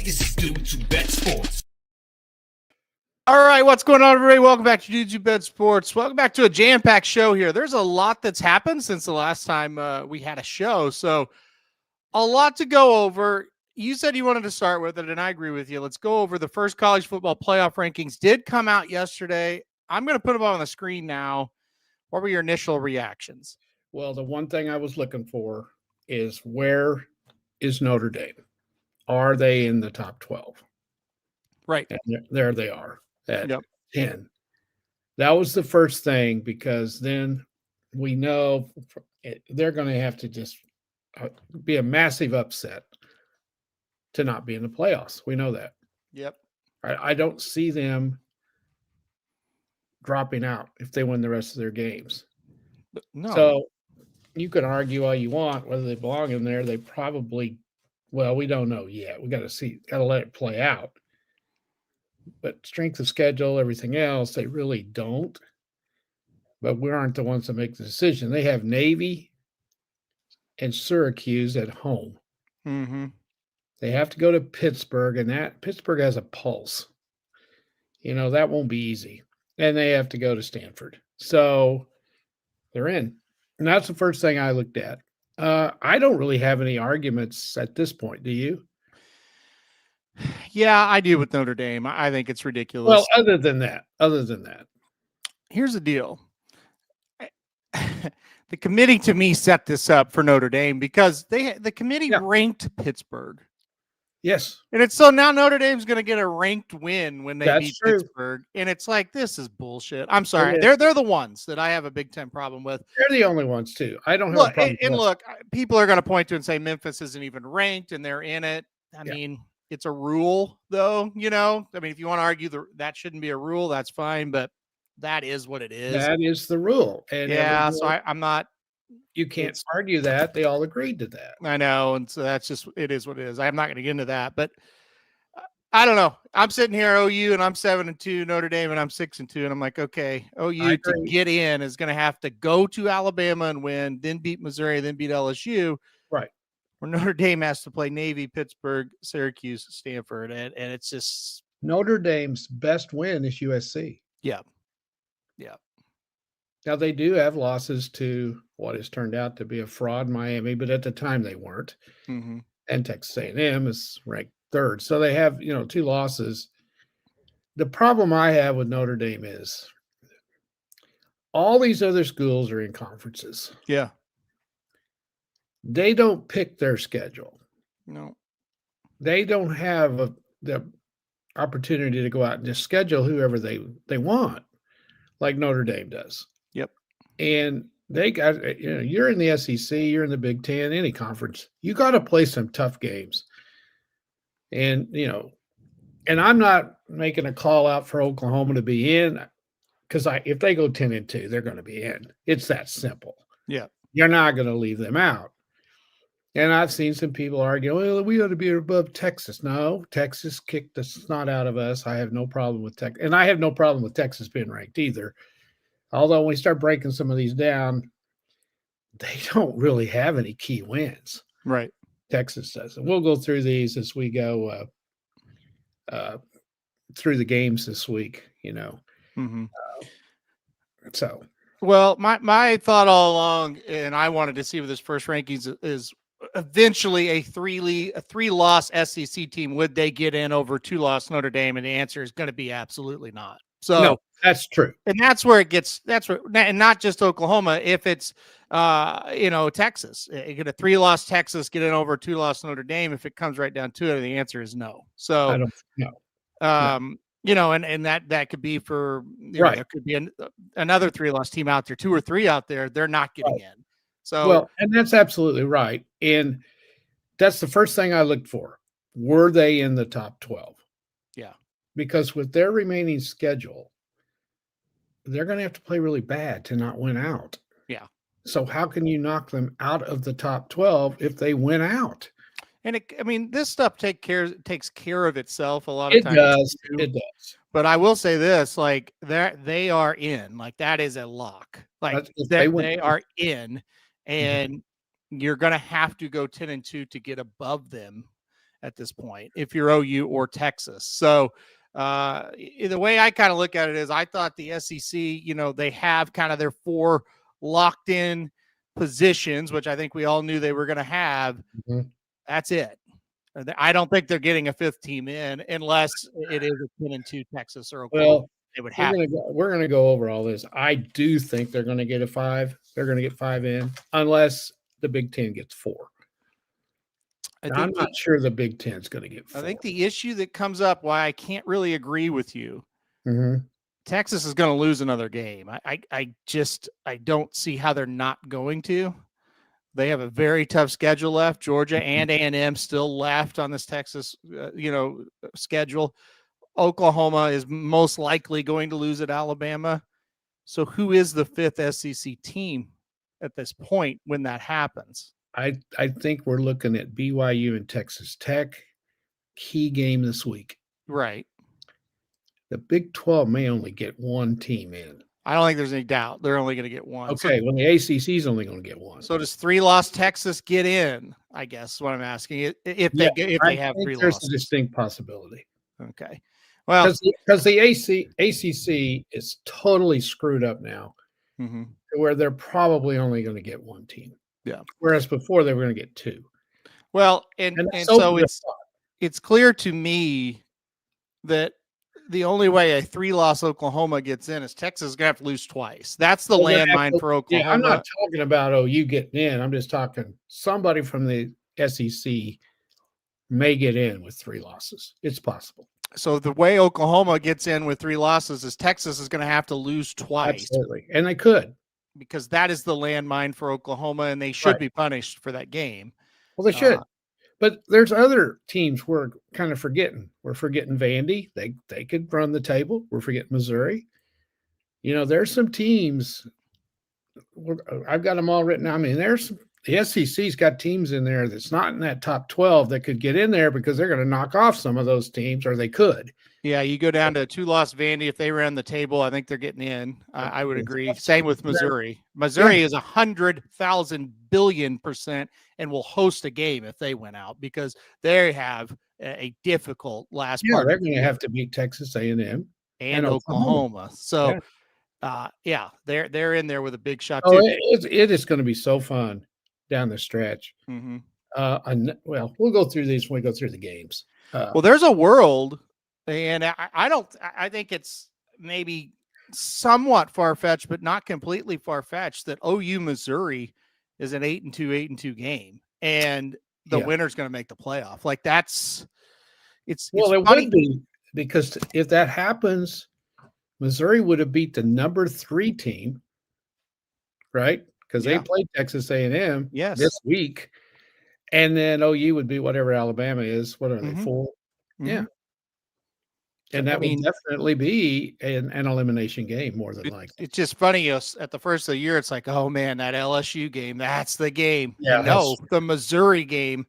This is Due to Bet Sports. All right, what's going on, everybody? Welcome back to Due to Bet Sports. Welcome back to a jam-packed show here. There's a lot that's happened since the last time we had a show, so a lot to go over. You said you wanted to start with it, and I agree with you. Let's go over the first college football playoff rankings. Did come out yesterday. I'm going to put them on the screen now. What were your initial reactions? Well, the one thing I was looking for is where is Notre Dame? Are they in the top 12? Right. And there they are at Yep. 10. That was the first thing, because then we know they're going to have to just be a massive upset to not be in the playoffs. We know that. Yep. I don't see them dropping out if they win the rest of their games. No. So you can argue all you want whether they belong in there. They probably, well, we don't know yet. We got to see, got to let it play out. But strength of schedule, everything else, they really don't. But we aren't the ones that make the decision. They have Navy and Syracuse at home. Mm-hmm. They have to go to Pittsburgh, and that Pittsburgh has a pulse. You know, that won't be easy. And they have to go to Stanford. So they're in. And that's the first thing I looked at. I don't really have any arguments at this point. Do you? Yeah, I do with Notre Dame. I think it's ridiculous. Well, other than that, here's the deal. The committee, to me, set this up for Notre Dame because the committee ranked Pittsburgh. Yes. And it's so now Notre Dame's going to get a ranked win when they beat Pittsburgh. And it's like, this is bullshit. I'm sorry. They're the ones that I have a big time problem with. They're the only ones too. I don't have a problem. And look, people are going to point to and say Memphis isn't even ranked and they're in it. I mean, it's a rule though, you know, I mean, if you want to argue that shouldn't be a rule, that's fine, but that is what it is. That is the rule. And so I'm not, you can't argue that. They all agreed to that. I know. And so that's just, it is what it is. I'm not going to get into that, but I don't know. I'm sitting here OU and I'm 7-2, Notre Dame and I'm 6-2. And I'm like, okay, OU to get in is going to have to go to Alabama and win, then beat Missouri, then beat LSU. Right. Where Notre Dame has to play Navy, Pittsburgh, Syracuse, Stanford. And it's just. Notre Dame's best win is USC. Yeah. Yeah. Now, they do have losses to what has turned out to be a fraud, Miami, but at the time they weren't. Mm-hmm. And Texas A&M is ranked third. So they have, 2 losses. The problem I have with Notre Dame is all these other schools are in conferences. Yeah. They don't pick their schedule. No. They don't have the opportunity to go out and just schedule whoever they want, like Notre Dame does. Yep. And they got, you're in the SEC, you're in the Big Ten, any conference, you got to play some tough games. And, and I'm not making a call out for Oklahoma to be in, because if they go 10-2, they're going to be in. It's that simple. Yeah. You're not going to leave them out. And I've seen some people argue, well, we ought to be above Texas. No, Texas kicked the snot out of us. I have no problem with Texas. And I have no problem with Texas being ranked either. Although when we start breaking some of these down, they don't really have any key wins. Right. Texas does. And we'll go through these as we go through the games this week, Mm-hmm. So. Well, my thought all along, and I wanted to see with this first rankings is eventually a three-loss SEC team, would they get in over 2-loss Notre Dame? And the answer is going to be absolutely not. So no, that's true. And that's where it gets, and not just Oklahoma. If it's, Texas, get a 3-loss Texas, get in over 2-loss Notre Dame. If it comes right down to it, the answer is no. So I don't know. And that could be for, right. There could be another 3-loss team out there, 2 or 3 out there. They're not getting in. So, well, and that's absolutely right. And that's the first thing I looked for. Were they in the top 12? Yeah. Because with their remaining schedule, they're going to have to play really bad to not win out. Yeah. So how can you knock them out of the top 12 if they win out? And this stuff takes care of itself a lot of times. It does. But I will say this, like they are in, like that is a lock. Like they are in, and you're going to have to go 10-2 to get above them. at this point if you're OU or Texas. So the way I kind of look at it is I thought the SEC, they have kind of their 4 locked in positions, which I think we all knew they were going to have. Mhm. That's it. I don't think they're getting a 5th team in unless it is a 10-2 Texas or Oklahoma. Well, They would we're have. gonna go over all this. I do think they're gonna get a 5. They're gonna get 5 in unless the Big Ten gets 4. I'm not sure the Big Ten's gonna get 4. I think the issue that comes up why I can't really agree with you. Mhm. Texas is going to lose another game. I don't see how they're not going to. They have a very tough schedule left. Georgia and A&M still left on this Texas, schedule. Oklahoma is most likely going to lose at Alabama. So who is the 5th SEC team at this point when that happens? I think we're looking at BYU and Texas Tech. Key game this week. Right. The Big 12 may only get 1 team in. I don't think there's any doubt. They're only going to get 1. Okay, well, the ACC is only going to get 1. So does 3-loss Texas get in? I guess is what I'm asking. If they have 3 there's losses, a distinct possibility. Okay. Well, because the ACC is totally screwed up now, where they're probably only going to get 1 team. Yeah. Whereas before they were going to get 2. Well, and so it's clear to me that the only way a 3-loss Oklahoma gets in is Texas is going to have to lose twice. That's the landmine for Oklahoma. Yeah, I'm not talking about OU getting in. I'm just talking somebody from the SEC may get in with 3 losses. It's possible. So the way Oklahoma gets in with 3 losses is Texas is going to have to lose twice. Absolutely. And they could. Because that is the landmine for Oklahoma, and they should be punished for that game. Well, they should. But there's other teams we're kind of forgetting. We're forgetting Vandy. They could run the table. We're forgetting Missouri. There's some teams. I've got them all written down. I mean, the SEC's got teams in there that's not in that top 12 that could get in there because they're going to knock off some of those teams, or they could. Yeah, you go down to 2-loss Vandy. If they ran the table, I think they're getting in. I would agree. Same with Missouri. Missouri is 100,000 billion% and will host a game if they went out because they have a difficult last part. They're going to have to beat Texas A&M and Oklahoma. So, they're in there with a big shot. Oh, it is going to be so fun down the stretch. Mm-hmm. Well, we'll go through these when we go through the games. Well, there's a world. And I think it's maybe somewhat far-fetched, but not completely far-fetched that OU Missouri is an 8-2 game. And the winner's going to make the playoff. Like it would be, because if that happens, Missouri would have beat the number 3 team, right? Because they played Texas A&M this week. And then OU would be whatever Alabama is. What are they, 4? Mm-hmm. Yeah. And that would definitely be an elimination game more than likely. It's just funny. At the first of the year, it's like, oh, man, that LSU game, that's the game. Yeah, no, the Missouri game,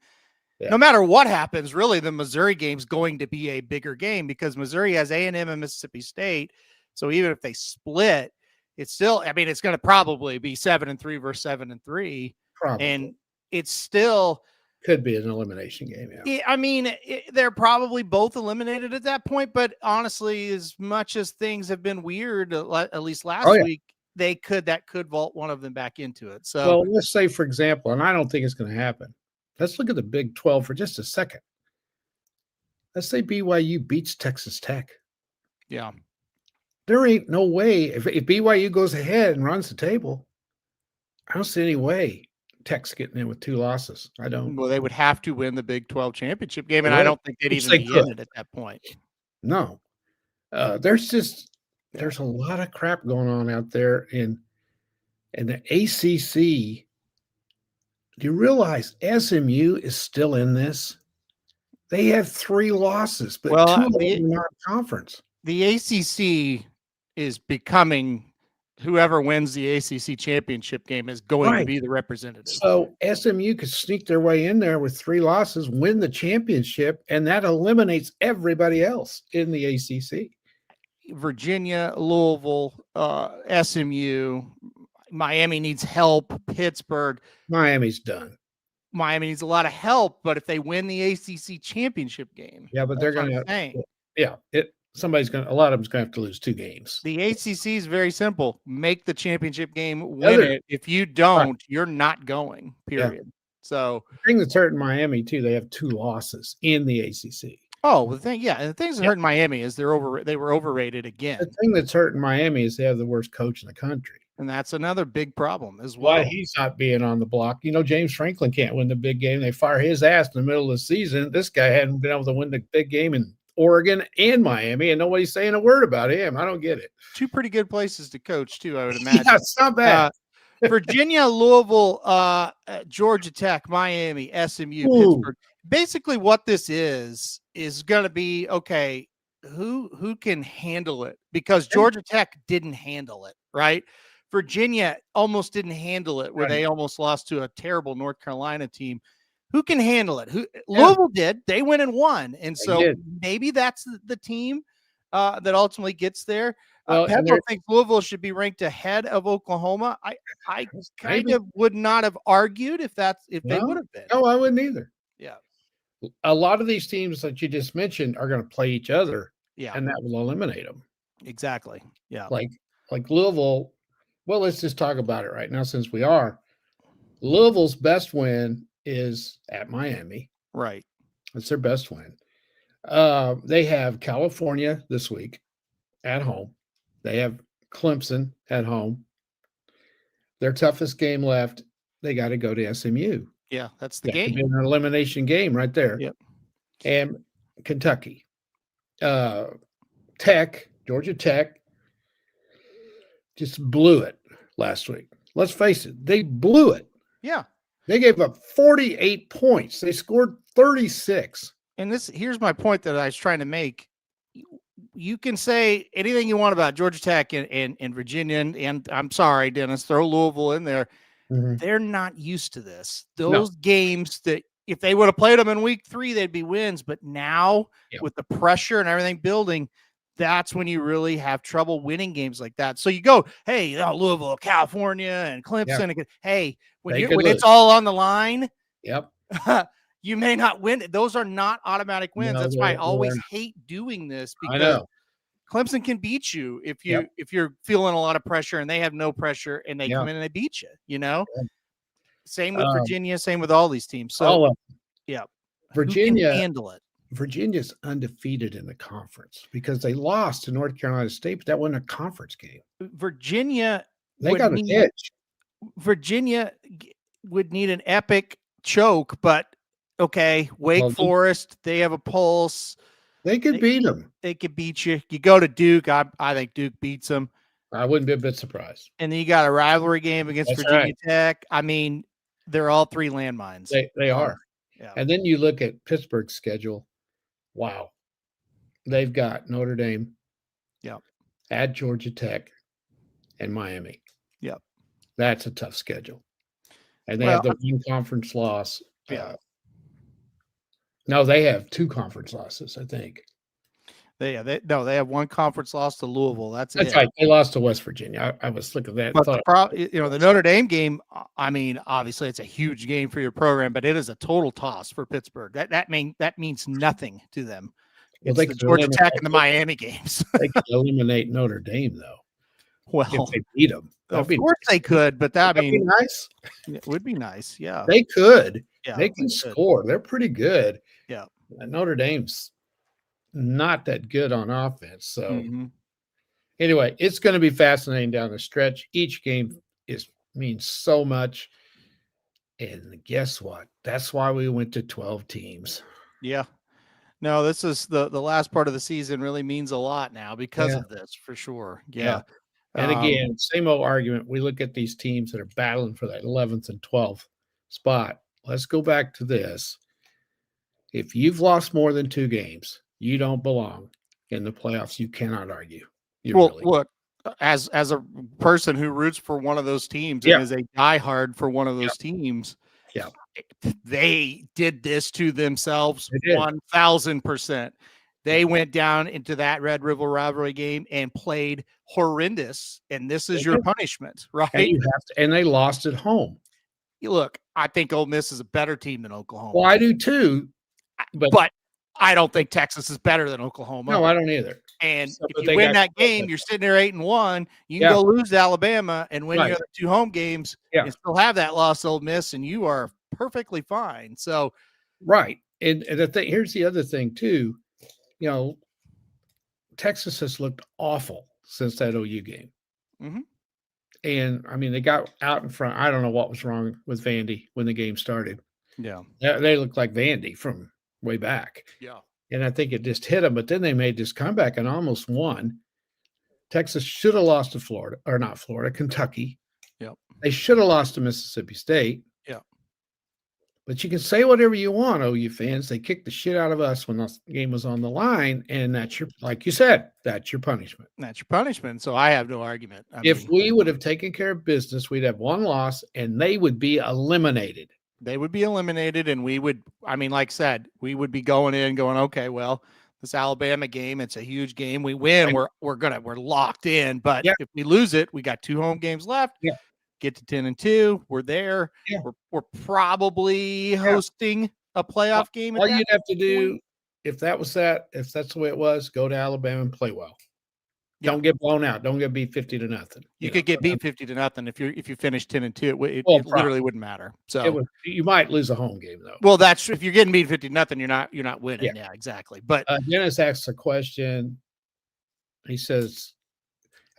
no matter what happens, really, the Missouri game's going to be a bigger game because Missouri has A&M and Mississippi State. So even if they split, it's still, it's going to probably be 7-3 versus 7-3. Probably. And it's still – could be an elimination game. Yeah. They're probably both eliminated at that point, but honestly, as much as things have been weird, at least last week, that could vault one of them back into it. So, well, let's say, for example, and I don't think it's going to happen. Let's look at the Big 12 for just a second. Let's say BYU beats Texas Tech. Yeah. There ain't no way. If BYU goes ahead and runs the table, I don't see any way Tech's getting in with 2 losses. I don't. Well, they would have to win the Big 12 championship game, and I don't think they'd even be in it at that point. No. There's a lot of crap going on out there in the ACC. Do you realize SMU is still in this? They have 3 losses, but 2 of them are not conference. The ACC is becoming – whoever wins the ACC championship game is going to be the representative. So SMU could sneak their way in there with 3 losses, win the championship, and that eliminates everybody else in the ACC. Virginia, Louisville, SMU, Miami needs help. Pittsburgh. Miami's done. Miami needs a lot of help, but if they win the ACC championship game, Yeah, but they're that's what going I'm saying. a lot of them's going to have to lose 2 games. The ACC is very simple. Make the championship game, win Other- it. If you don't, you're not going, period. So, The thing that's hurting Miami too, they have 2 losses in the ACC. oh, the thing, yeah, and the things that hurt Miami is they were overrated again, The thing that's hurting Miami is they have the worst coach in the country. and that's another big problem as well. Why he's not being on the block. James Franklin can't win the big game. They fire his ass in the middle of the season. This guy hadn't been able to win the big game in Oregon and Miami, and nobody's saying a word about him. I don't get it. 2 pretty good places to coach too, I would imagine. Yeah, it's not bad. Virginia, Louisville, Georgia Tech, Miami, SMU, Ooh. Pittsburgh. Basically, what this is going to be okay. Who can handle it? Because Georgia Tech didn't handle it, right? Virginia almost didn't handle it, where Right. they almost lost to a terrible North Carolina team. Who can handle it? Louisville did. They went and won, and so did. maybe that's the team that ultimately gets there. Well, and Pepper thinks Louisville should be ranked ahead of Oklahoma. I kind Maybe. of would not have argued if they No. would have been. No, I wouldn't either. Yeah. A lot of these teams that you just mentioned are going to play each other, Yeah, and that will eliminate them. exactly. Yeah. Like Louisville. Well, let's just talk about it right now since we are. Louisville's best win is at Miami. Right. That's their best win. They have California this week at home. They have Clemson at home. Their toughest game left, they got to go to SMU. Yeah, that's the That could be game. an elimination game right there. Yep. And Kentucky. Georgia Tech just blew it last week. Let's face it, they blew it. Yeah. They gave up 48 points. They scored 36. And here's my point that I was trying to make. You can say anything you want about Georgia Tech and Virginia, and I'm sorry, Dennis, throw Louisville in there. They're not used to this. Those games that if they would have played them in week 3, they'd be wins. But now with the pressure and everything building, that's when you really have trouble winning games like that. So you go, hey, Louisville, California, and Clemson. And, hey, when it's all on the line, Yep. you may not win. Those are not automatic wins. No, That's why I they're always not. hate doing this, I because know. Clemson can beat you if you're feeling a lot of pressure, and they have no pressure, and they come in and they beat you. Yeah. Same with Virginia. Same with all these teams. So All of them. yeah, Virginia who can handle it. Virginia's undefeated in the conference because they lost to North Carolina State, but that wasn't a conference game. Virginia They would got an need- edge. Virginia would need an epic choke, but okay, Wake Well, Forest, they have a pulse. They could beat them. They could beat you. You go to Duke. I think Duke beats them. I wouldn't be a bit surprised. And then you got a rivalry game against That's Virginia right. Tech. I mean, they're all 3 landmines. They are. Yeah. And then you look at Pittsburgh's schedule. Wow. They've got Notre Dame. Yep. At Georgia Tech and Miami. Yep. That's a tough schedule. And they Well, have the one conference loss. Yeah. No, they have 2 conference losses, I think. They have 1 conference loss to Louisville. That's it. right. They lost to West Virginia. I was looking at that. But thought, the Notre Dame game, I mean, obviously it's a huge game for your program, but it is a total toss for Pittsburgh. That means nothing to them. Well, It's they the could Georgia Tech eliminate- and the Miami games. they could eliminate Notre Dame, though, Well, if they beat them. of course they could, but That'd be nice. it would be nice. Yeah. They could. Yeah, They can could. score. They're pretty good. Yeah. And Notre Dame's not that good on offense. So Mhm. anyway, it's going to be fascinating down the stretch. Each game means so much. And guess what? That's why we went to 12 teams. Yeah. No, this is the last part of the season really means a lot now because Yeah. of this, for sure. Yeah. Yeah. And again, same old argument. We look at these teams that are battling for that 11th and 12th spot. Let's go back to this. If you've lost more than 2 games, you don't belong in the playoffs. You cannot argue. Look, as a person who roots for one of those teams and is a diehard for one of those teams, they did this to themselves. They did. 1,000%. They went down into that Red River rivalry game and played horrendous, and this is They your did. punishment, right? And you have to, and they lost at home. look, I think Ole Miss is a better team than Oklahoma. Well, I do too, but I don't think Texas is better than Oklahoma. No, I don't either. And So, if you win that game, you're sitting there 8-1. You can go lose to Alabama and win your other 2 home games and still have that loss to Ole Miss, and you are perfectly fine. So, right. And the thing, here's the other thing too. You know, Texas has looked awful since that OU game. Mm-hmm. And I mean, they got out in front. I don't know what was wrong with Vandy when the game started. Yeah. They looked like Vandy from way back. Yeah. And I think it just hit them. But then they made this comeback and almost won. Texas should have lost to Florida, or not Florida, Kentucky. Yep. They should have lost to Mississippi State. Yeah. But you can say whatever you want, OU fans. They kicked the shit out of us when the game was on the line. And that's your, like you said, that's your punishment. That's your punishment. So I have no argument. If we would have taken care of business, we'd have one loss and they would be eliminated. They would be eliminated. And we would, I mean, like I said, we would be going in going, okay, well, this Alabama game, it's a huge game. We win, we're locked in. But if we lose it, we got 2 home games left. Yeah. Get to 10-2. We're there. Yeah. We're probably hosting a playoff game. All you'd have to do, if that's the way it was, go to Alabama and play well. Yeah. Don't get blown out. Don't get beat 50-0. You could get beat 50-0 if you finish 10-2. It literally wouldn't matter. So you might lose a home game though. Well, that's if you're getting beat 50-0, you're not winning. Yeah, exactly. But Dennis asks a question. He says,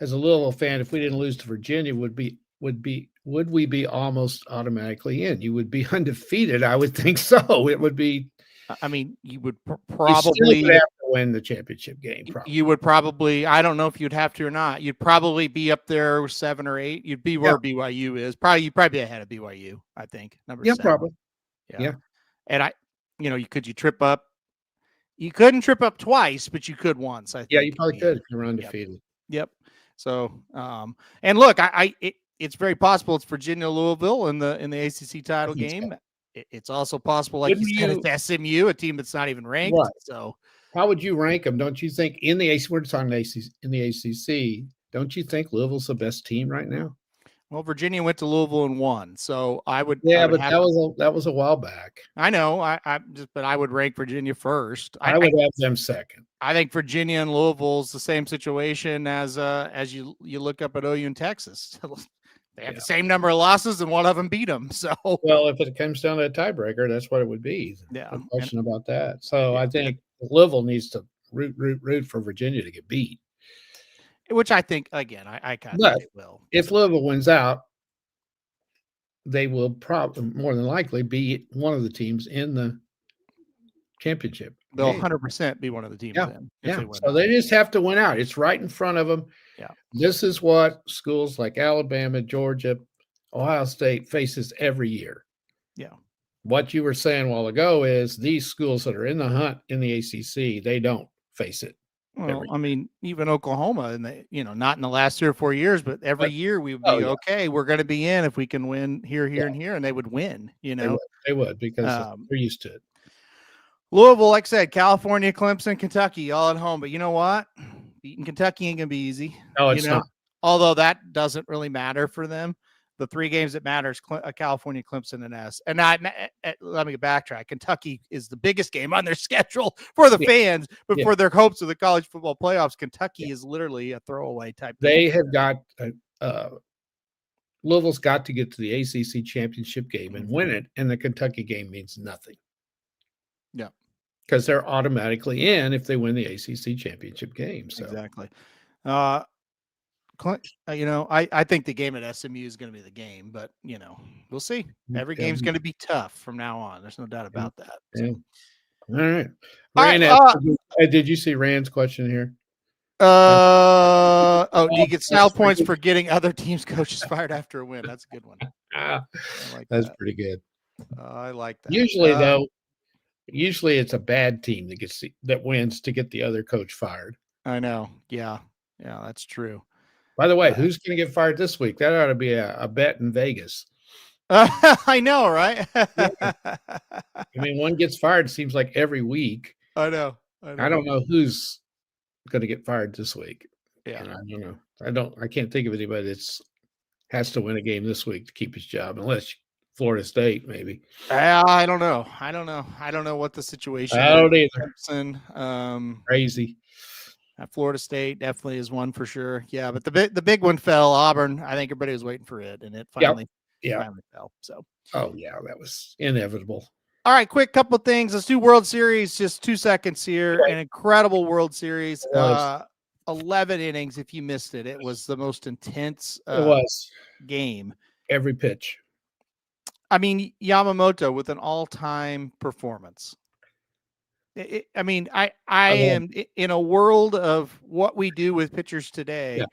as a Louisville fan, if we didn't lose to Virginia, would we be almost automatically in? You would be undefeated. I would think so. It would be. I mean, you would probably have to win the championship game. Probably. You would probably. I don't know if you'd have to or not. You'd probably be up there with 7 or 8. You'd be where BYU is. You'd probably be ahead of BYU. I think number 7. Probably. Yeah. And you trip up. You couldn't trip up twice, but you could once. I think. Yeah, you probably could if you're undefeated. Yep. So, and look, it's very possible it's Virginia Louisville in the ACC title game. It's also possible, like you said, it's SMU, a team that's not even ranked. Right. So, how would you rank them? Don't you think in the ACC? We're talking in the ACC. Don't you think Louisville's the best team right now? Well, Virginia went to Louisville and won, so I would. Yeah, but that was a while back. I know. But I would rank Virginia first. I would have them second. I think Virginia and Louisville is the same situation as you look up at OU and Texas. They have the same number of losses, and one of them beat them. So, well, if it comes down to a tiebreaker, that's what it would be. Yeah, no question about that. So, I think Louisville needs to root for Virginia to get beat. Which I think, again, I kind of think it will. If Louisville wins out, they will probably more than likely be one of the teams in the championship. They'll 100% be one of the teams. So they just have to win out. It's right in front of them. Yeah. This is what schools like Alabama, Georgia, Ohio State faces every year. Yeah. What you were saying a while ago is these schools that are in the hunt in the ACC, they don't face it. Well, I mean, even Oklahoma, and not in the last 3 or 4 years, but every year we would be okay. We're going to be in if we can win here, and here, and they would win. They would because they're used to it. Louisville, like I said, California, Clemson, Kentucky, all at home. But you know what? Beating Kentucky ain't gonna be easy. No, it's not. Although that doesn't really matter for them. The 3 games that matter is California, Clemson, and S. And let me backtrack. Kentucky is the biggest game on their schedule for the fans, but for their hopes of the college football playoffs, Kentucky is literally a throwaway type. They have got Louisville's got to get to the ACC championship game and win it, and the Kentucky game means nothing. Yeah, because they're automatically in if they win the ACC championship game. So. Exactly. I think the game at SMU is going to be the game, but we'll see. Every game's going to be tough from now on. There's no doubt about that. So. Yeah. All right. Did you see Rand's question here? Do you get style points for getting other teams' coaches fired after a win? That's a good one. That's pretty good. I like that. Usually it's a bad team that wins to get the other coach fired. I know. Yeah, that's true. By the way, who's going to get fired this week? That ought to be a bet in Vegas. I know, right? I mean, one gets fired, it seems like every week. I know. I don't know who's going to get fired this week. Yeah. And I don't know. I can't think of anybody that's has to win a game this week to keep his job, unless Florida State, maybe. I don't know. I don't know what the situation I don't is. either. Clemson, Crazy. Florida State definitely is one for sure. Yeah, but the big one fell. Auburn. I think everybody was waiting for it, and it finally fell. So. Oh yeah, that was inevitable. All right, quick couple of things. Let's do World Series. Just 2 seconds here. Right. An incredible World Series. It was. 11 innings. If you missed it, it was the most intense It was game. every pitch. I mean, Yamamoto with an all-time performance. I mean, I am in a world of what we do with pitchers today.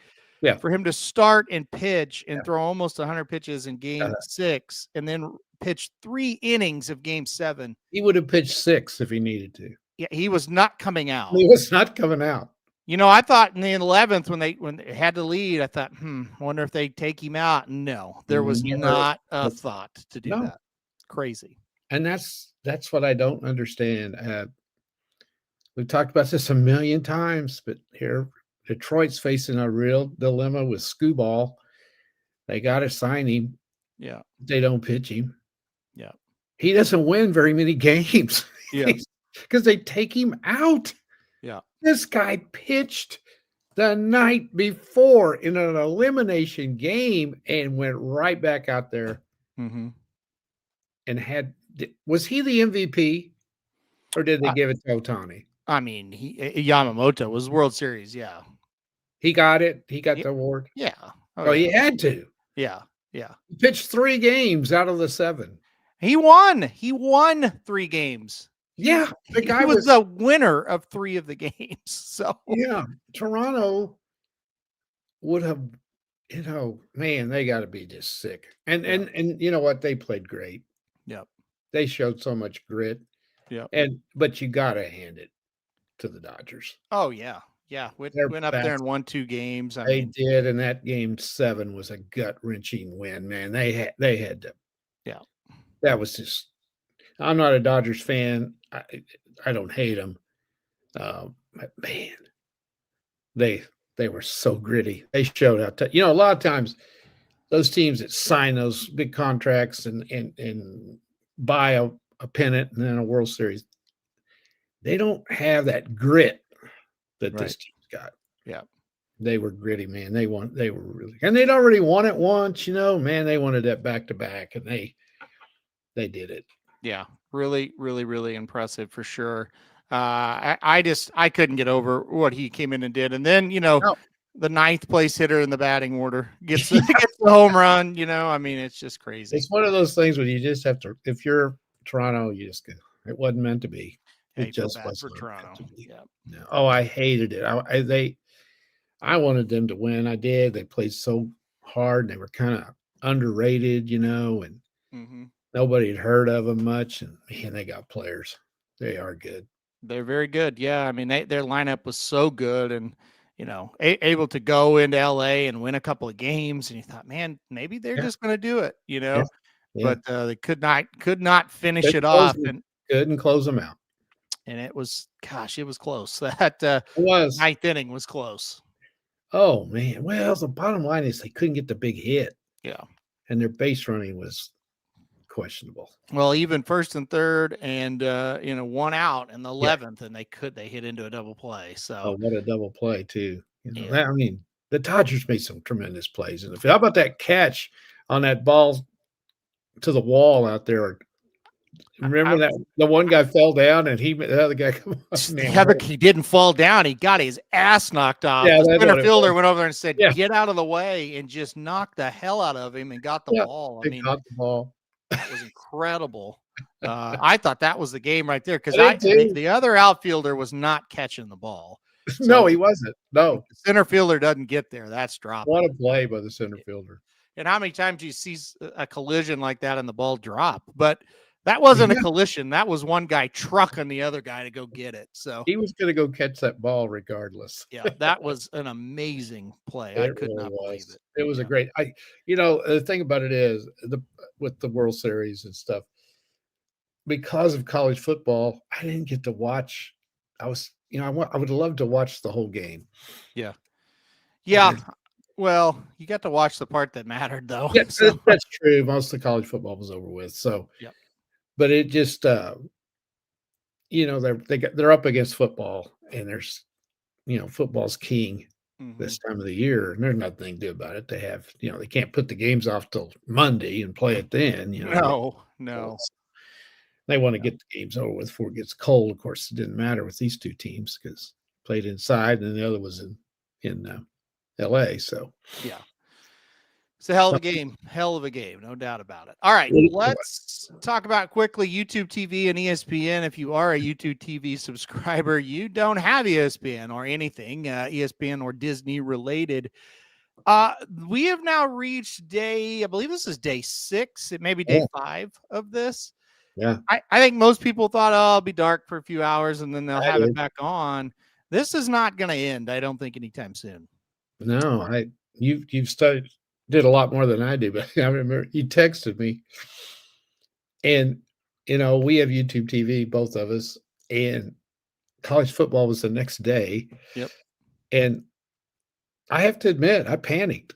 Yeah. For him to start and pitch and throw almost 100 pitches in game 6 and then pitch 3 innings of game 7. He would have pitched 6 if he needed to. Yeah, he was not coming out. He was not coming out. You know, I thought in the 11th when they had to lead, I thought, wonder if they'd take him out. No, there was not a thought to do that. Crazy. And that's what I don't understand. We've talked about this a million times, but here Detroit's facing a real dilemma with Skubal. They got to sign him. Yeah. They don't pitch him. Yeah. He doesn't win very many games. Yeah. Because they take him out. Yeah. This guy pitched the night before in an elimination game and went right back out there and was he the MVP or did they give it to Ohtani? I mean, Yamamoto was World Series. Yeah. He got it. He got the award. Yeah. Oh, he had to. Yeah. Yeah. He pitched 3 games out of the 7. He won 3 games. Yeah. The guy was the winner of 3 of the games. So yeah, Toronto would have, man, they got to be just sick. And you know what? They played great. Yep. They showed so much grit. Yeah. But you got to hand it to the Dodgers. Oh yeah. Yeah. Went up there and won 2 games. They did. And that game 7 was a gut wrenching win, man. They had to. Yeah. That was just, I'm not a Dodgers fan. I don't hate them. But man, they were so gritty. They showed out. A lot of times those teams that sign those big contracts and buy a pennant and then a World Series, they don't have that grit that this team's got. Yeah. They were gritty, man. They were really, and they'd already won it once, man, they wanted that back to back and they did it. Yeah. Really, really, really impressive for sure. I couldn't get over what he came in and did. And then, the 9th place hitter in the batting order gets the home run, I mean, it's just crazy. It's one of those things where you just have to, if you're Toronto, you just go, it wasn't meant to be. It just wasn't for Toronto. Yeah. No. Oh, I hated it. I wanted them to win. I did. They played so hard and they were kind of underrated, and nobody had heard of them much. And man, they got players. They are good. They're very good. Yeah. I mean, their lineup was so good and, able to go into LA and win a couple of games. And you thought, man, maybe they're just going to do it, Yeah. But they could not finish it off and couldn't close them out. And it was close. That 9th inning was close. Oh man. Well, the bottom line is they couldn't get the big hit. Yeah. And their base running was questionable. Well, even 1st and 3rd and 1 out in the 11th and they hit into a double play. So what a double play too. I mean, the Dodgers made some tremendous plays. And how about that catch on that ball to the wall out there? Remember that the one guy fell down and the other guy he didn't fall down. He got his ass knocked off. Yeah, the center fielder went over there and said, "Get out of the way," and just knocked the hell out of him and got the ball. I mean, got the ball. That was incredible. I thought that was the game right there because the other outfielder was not catching the ball. So no, he wasn't. No, the center fielder doesn't get there. That's dropping. What a play by the center fielder. And how many times do you see a collision like that and the ball drop? But that wasn't a collision. That was one guy trucking the other guy to go get it. So he was going to go catch that ball regardless. Yeah, that was an amazing play. I could not believe it. It was a great. The thing about it is with the World Series and stuff, because of college football, I didn't get to watch. I would love to watch the whole game. Yeah. Yeah. Well, you got to watch the part that mattered, though. Yeah, So, that's true. Most of the college football was over with. So, Yep. but it just, they're up against football, and there's, football's king mhm. this time of the year, and there's nothing they can do about it. They have, they can't put the games off till Monday and play it then. No. They want to Yeah. get the games over with before it gets cold. Of course, it didn't matter with these two teams because played inside, and the other was in L.A. So Yeah. It's a hell of a game, no doubt about it. All right, Really? let's talk about quickly YouTube TV and ESPN. If you are a YouTube TV subscriber, you don't have ESPN or anything, ESPN or Disney related. We have now reached I believe this is day 6, it may be day 5 of this. Yeah, I think most people thought, oh, it'll be dark for a few hours and then they'll I have did. it back on. This is not going to end, I don't think, anytime soon. No, you've studied did a lot more than I do, but I remember you texted me, and we have YouTube TV, both of us, and college football was the next day. Yep. And I have to admit, I panicked.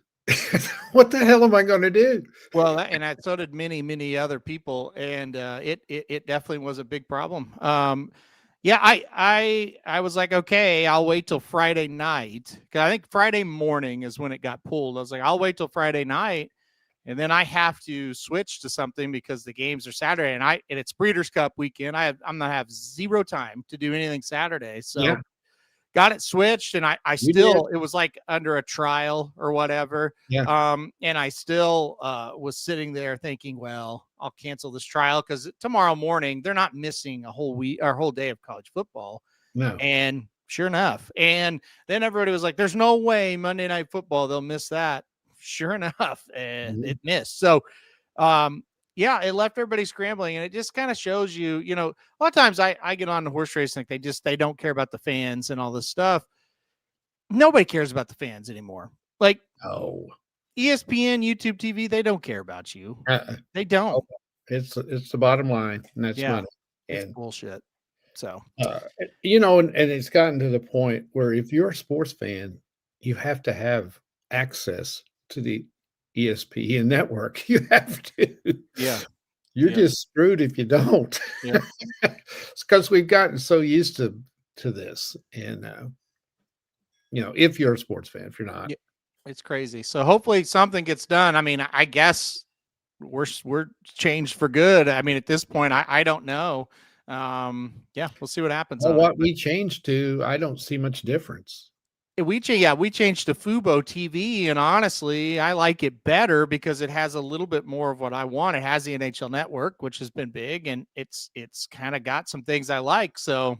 What the hell am I going to do? Well, so did many other people, and it definitely was a big problem. Yeah, I was like, okay, I'll wait till Friday night, because I think Friday morning is when it got pulled. I was like, I'll wait till Friday night, and then I have to switch to something because the games are Saturday, and it's Breeders' Cup weekend. I'm gonna have zero time to do anything Saturday, so. Yeah. Got it switched, and I You did. it was like under a trial or whatever. Yeah. And I still was sitting there thinking, well, I'll cancel this trial because tomorrow morning they're not missing a whole week or a whole day of college football. No. And sure enough, and then everybody was like, there's no way Monday Night Football they'll miss that. Sure enough, and it missed. So yeah, it left everybody scrambling, and it just kind of shows you, a lot of times I get on the horse race and they don't care about the fans and all this stuff. Nobody cares about the fans anymore. Like Oh. ESPN, YouTube TV, they don't care about you. They don't. Oh, it's the bottom line, and that's money. It's And bullshit. So and it's gotten to the point where if you're a sports fan, you have to have access to the ESPN network. You have to. yeah, You're Yeah. just screwed if you don't. Yeah. It's because we've gotten so used to this, and if you're a sports fan, if you're not, Yeah. It's crazy. So hopefully something gets done. I mean, I guess we're changed for good. I mean, at this point, I don't know. Yeah, we'll see what happens. well, on what it. we changed to, I don't see much difference. We changed to Fubo TV, and honestly, I like it better because it has a little bit more of what I want. It has the NHL Network, which has been big, and it's kind of got some things I like. So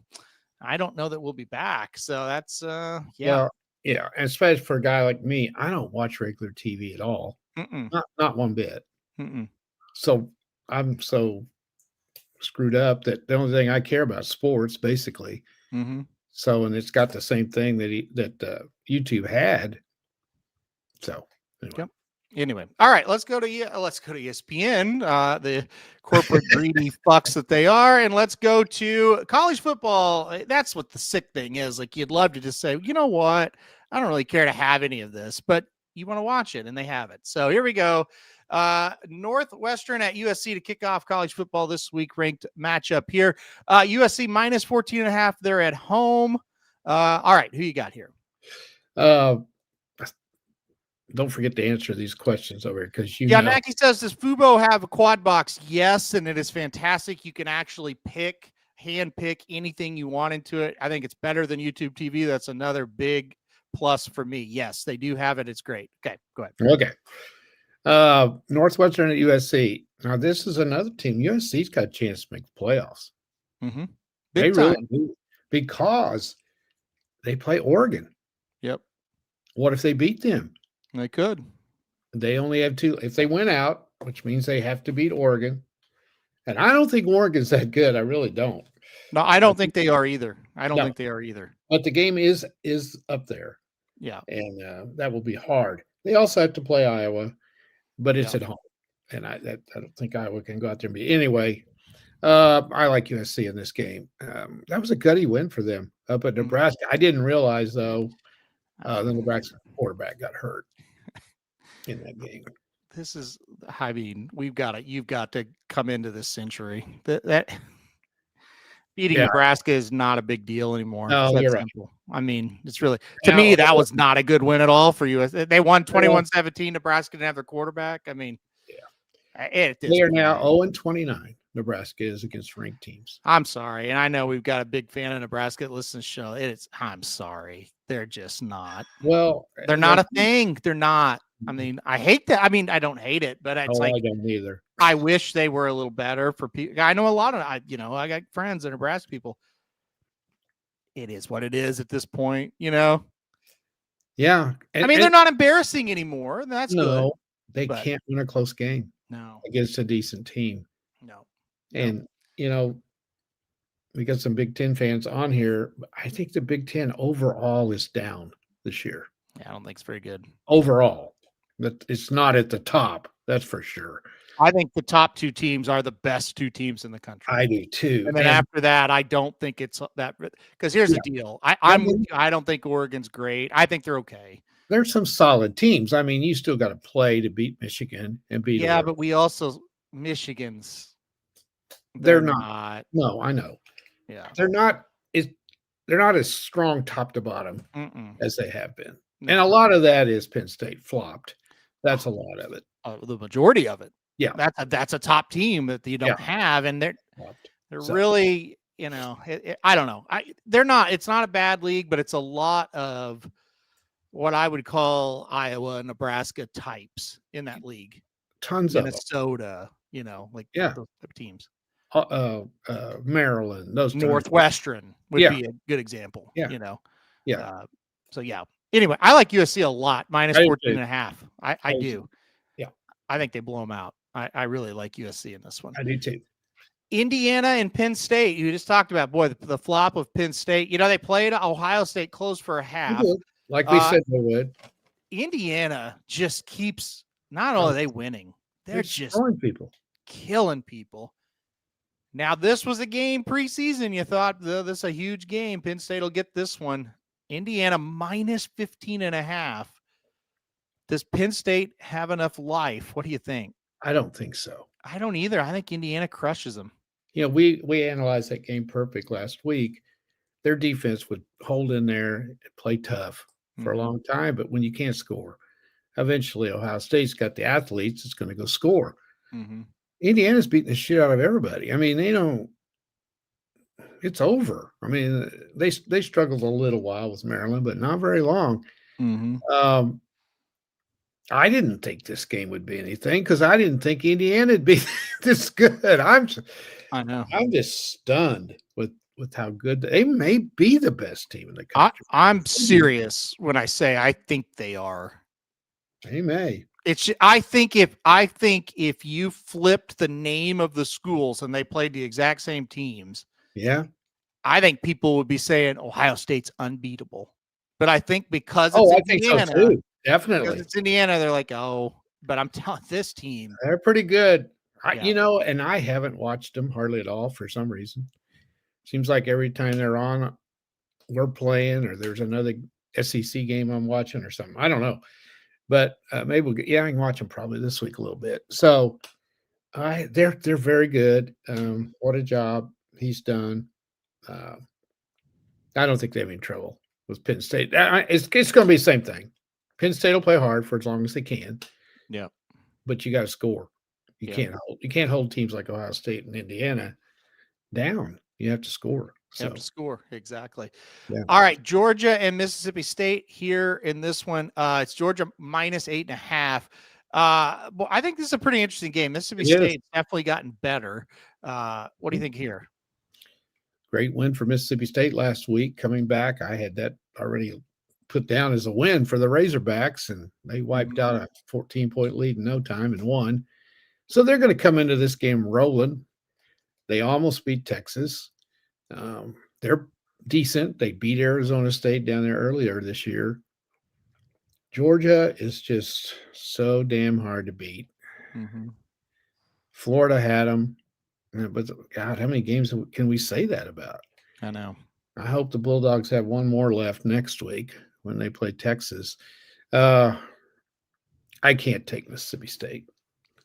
I don't know that we'll be back. So that's yeah. Well, yeah, and especially for a guy like me, I don't watch regular TV at all, Mm-mm. not one bit. Mm-mm. So I'm so screwed up that the only thing I care about is sports, basically. Mm-hmm. So, and it's got the same thing that YouTube had. So, anyway. Yep. Anyway, all right, let's go to ESPN, the corporate greedy fucks that they are, and let's go to college football. That's what the sick thing is. Like, you'd love to just say, you know what, I don't really care to have any of this, but you want to watch it, and they have it. So here we go. Northwestern at USC to kick off college football this week. Ranked matchup here. USC minus 14.5. They're at home. All right, who you got here? Don't forget to answer these questions over here because Mackie says, does Fubo have a quad box? Yes, and it is fantastic. You can actually hand pick anything you want into it. I think it's better than YouTube TV. That's another big plus for me. Yes, they do have it. It's great. Okay, go ahead. Okay. Northwestern at USC. Now, this is another team. USC's got a chance to make the playoffs. Mm-hmm. They Big time. really do because they play Oregon. Yep. What if they beat them? They could. They only have 2. If they win out, which means they have to beat Oregon. And I don't think Oregon's that good. I really don't. No, I don't think they are either. No. think they are either. But the game is up there. Yeah. And that will be hard. They also have to play Iowa, but it's at home. And I don't think Iowa can go out there and beat. Anyway, I like USC in this game. That was a gutty win for them up at Nebraska. I didn't realize, though, the Nebraska quarterback got hurt. in that game. This is, I mean, you've got to come into this century. That beating Yeah. Nebraska is not a big deal anymore. No, It's that you're right. simple. I mean, it's really, to Now- me, that was not a good win at all for you. They won 21-17. Nebraska didn't have their quarterback. I mean, They are now 0-29. Nebraska is against ranked teams. I'm sorry. And I know we've got a big fan of Nebraska that listens to the show. I'm sorry. They're just not. Well, They're not a thing. They're not. I mean, I hate that. I mean, I don't hate it, but it's like, I don't either. I wish they were a little better for people. I know a lot of, I got friends that Nebraska people. It is what it is at this point, Yeah. I mean, they're not embarrassing anymore. That's good. They but- can't win a close game No, against a decent team. no. And, we got some Big Ten fans on here. But I think the Big Ten overall is down this year. Yeah, I don't think it's very good. Overall, that it's not at the top. That's for sure. I think the top two teams are the best two teams in the country. I do too. And then after that, I don't think it's that, because here's the deal. I don't think Oregon's great. I think they're okay. There's some solid teams. I mean, you still got to play to beat Michigan and beat. Yeah, Oregon. but we also Michigan's. They're not. No, I know. Yeah, they're not. They're not as strong top to bottom as they have been, and a lot of that is Penn State flopped. That's a lot of it. The majority of it. Yeah, that's a top team that you don't have, and they're really, I don't know. They're not. It's not a bad league, but it's a lot of what I would call Iowa, Nebraska types in that league. Tons of Minnesota, those type of teams. Maryland, those Northwestern would be a good example. Yeah. So anyway, I like USC a lot, minus I 14.5. I do. Yeah. I think they blow them out. I really like USC in this one. I do too. Indiana and Penn State, you just talked about, boy, the flop of Penn State. They played Ohio State close for a half. Like we said they would. Indiana just keeps, not only are they winning, they're just killing people. Now, this was a game preseason. You thought this is a huge game. Penn State will get this one. Indiana minus 15.5. Does Penn State have enough life? What do you think? I don't think so. I don't either. I think Indiana crushes them. We analyzed that game perfect last week. Their defense would hold in there and play tough for a long time, but when you can't score, eventually Ohio State's got the athletes. It's going to go score. Mm-hmm. Indiana's beating the shit out of everybody. I mean, it's over. I mean, they struggled a little while with Maryland, but not very long. Mm-hmm. I didn't think this game would be anything because I didn't think Indiana'd be this good. I know. I'm just stunned with how good they may be the best team in the country. I'm serious when I say I think they are. They may. I think if you flipped the name of the schools and they played the exact same teams, I think people would be saying Ohio State's unbeatable. But I think because it's Indiana, think so too. Definitely. Because it's Indiana, they're like, but I'm telling this team, they're pretty good. And I haven't watched them hardly at all for some reason. Seems like every time they're on, we're playing, or there's another SEC game I'm watching or something. I don't know. But maybe I can watch them probably this week a little bit. So they're very good. What a job he's done. I don't think they have any trouble with Penn State. It's going to be the same thing. Penn State will play hard for as long as they can. Yeah, but you got to score. You can't hold teams like Ohio State and Indiana down. You have to score. You have to score. Exactly. Yeah. All right. Georgia and Mississippi State here in this one. It's Georgia minus 8.5. Well, I think this is a pretty interesting game. Mississippi State's definitely gotten better. What do you think here? Great win for Mississippi State last week. Coming back, I had that already put down as a win for the Razorbacks, and they wiped out a 14-point lead in no time and won. So they're going to come into this game rolling. They almost beat Texas. They're decent. They beat Arizona State down there earlier this year. Georgia is just so damn hard to beat. Mm-hmm. Florida had them. But, God, how many games can we say that about? I know. I hope the Bulldogs have one more left next week when they play Texas. I I can't take Mississippi State.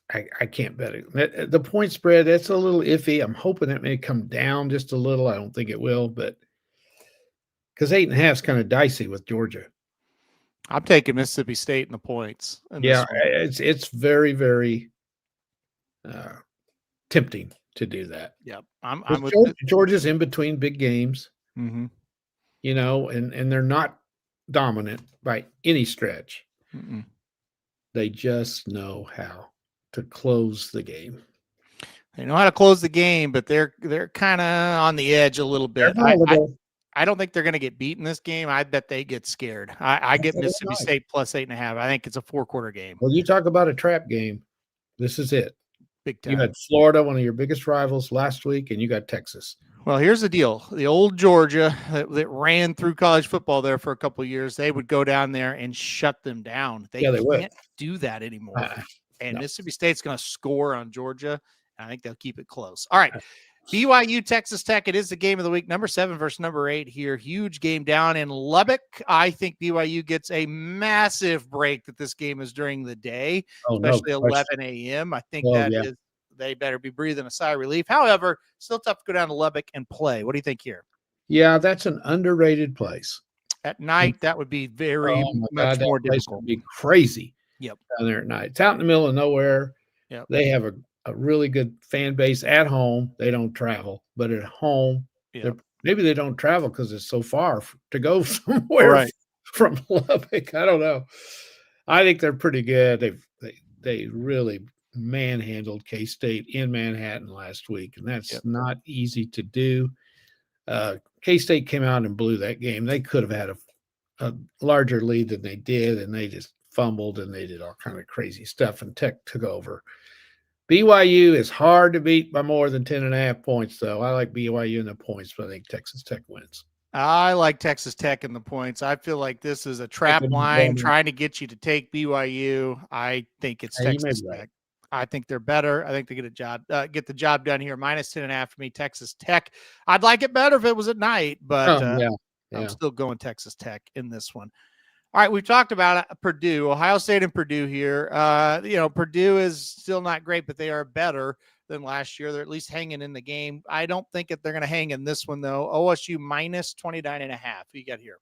I can't bet it. The point spread, that's a little iffy. I'm hoping it may come down just a little. I don't think it will, but because 8.5 is kind of dicey with Georgia. I'm taking Mississippi State in the points. Yeah, it's very, very tempting to do that. Yep. I'm with Georgia's in between big games, mm-hmm. And they're not dominant by any stretch. Mm-mm. They just know how to close the game. They know how to close the game, but they're kind of on the edge a little bit. I don't think they're going to get beat in this game. I bet they get scared. I get Mississippi State plus 8.5. I think it's a 4-quarter game. Well, you talk about a trap game. This is it. Big time. You had Florida, one of your biggest rivals last week, and you got Texas. Well, here's the deal. The old Georgia that ran through college football there for a couple of years, they would go down there and shut them down. They can't do that anymore. And Mississippi State's going to score on Georgia. And I think they'll keep it close. All right. BYU, Texas Tech. It is the game of the week. Number 7 versus number 8 here. Huge game down in Lubbock. I think BYU gets a massive break that this game is during the day, especially 11 a.m. I think is they better be breathing a sigh of relief. However, still tough to go down to Lubbock and play. What do you think here? Yeah, that's an underrated place. At night, that would be very much more difficult. Would be crazy. Yep. Down there at night. It's out in the middle of nowhere. Yep. They have a really good fan base at home. They don't travel, but at home, maybe they don't travel because it's so far to go somewhere from Lubbock. I don't know. I think they're pretty good. They really manhandled K-State in Manhattan last week, and that's not easy to do. K-State came out and blew that game. They could have had a larger lead than they did, and they just fumbled and they did all kind of crazy stuff, and Tech took over. BYU is hard to beat by more than 10.5 points, though. I like BYU in the points, but I think Texas Tech wins. I like Texas Tech in the points. I feel like this is a trap line trying to get you to take BYU. I think it's Texas Tech. I think they're better. I think they get the job done here. Minus 10.5 for me, Texas Tech. I'd like it better if it was at night, but I'm still going Texas Tech in this one. All right, we've talked about Purdue, Ohio State and Purdue here. Purdue is still not great, but they are better than last year. They're at least hanging in the game. I don't think they're going to hang in this one, though. OSU minus 29.5. Who you got here?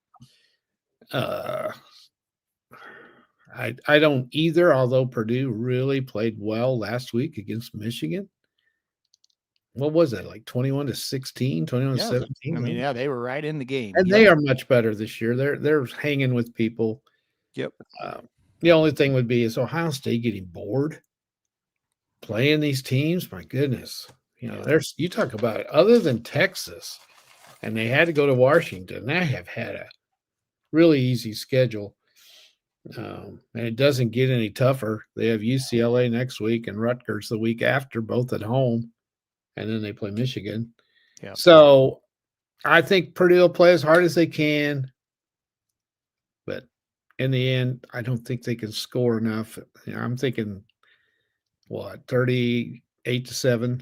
I don't either, although Purdue really played well last week against Michigan. What was that, like 21-16, 21-17? I mean, they were right in the game. And they are much better this year. They're hanging with people. Yep. The only thing would be is Ohio State getting bored playing these teams. My goodness. You talk about it. Other than Texas, and they had to go to Washington, they have had a really easy schedule. And it doesn't get any tougher. They have UCLA next week and Rutgers the week after, both at home. And then they play Michigan. Yeah. So I think Purdue will play as hard as they can. But in the end, I don't think they can score enough. I'm thinking, 38-7,